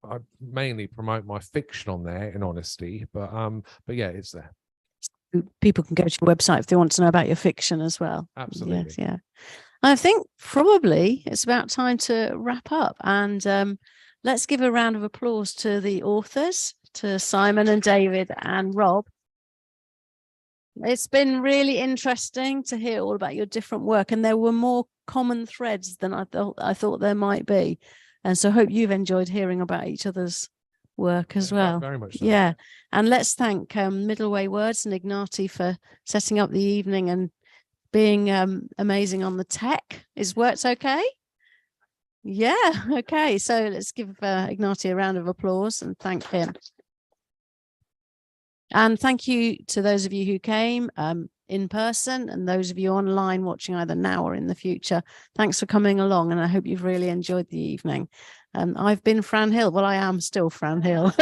I mainly promote my fiction on there, in honesty, but yeah, it's there. People can go to your website if they want to know about your fiction as well. Absolutely. Yes, yeah. I think probably it's about time to wrap up, and let's give a round of applause to the authors, to Simon and David and Rob. It's been really interesting to hear all about your different work, and there were more common threads than I thought there might be. And so I hope you've enjoyed hearing about each other's work as well. Very much so. Yeah. And let's thank Middleway Words and Ignati for setting up the evening and being amazing on the tech. Is works okay? Yeah. Okay. So let's give Ignati a round of applause and thank him. And thank you to those of you who came in person and those of you online watching either now or in the future. Thanks for coming along, and I hope you've really enjoyed the evening. I've been Fran Hill. Well, I am still Fran Hill.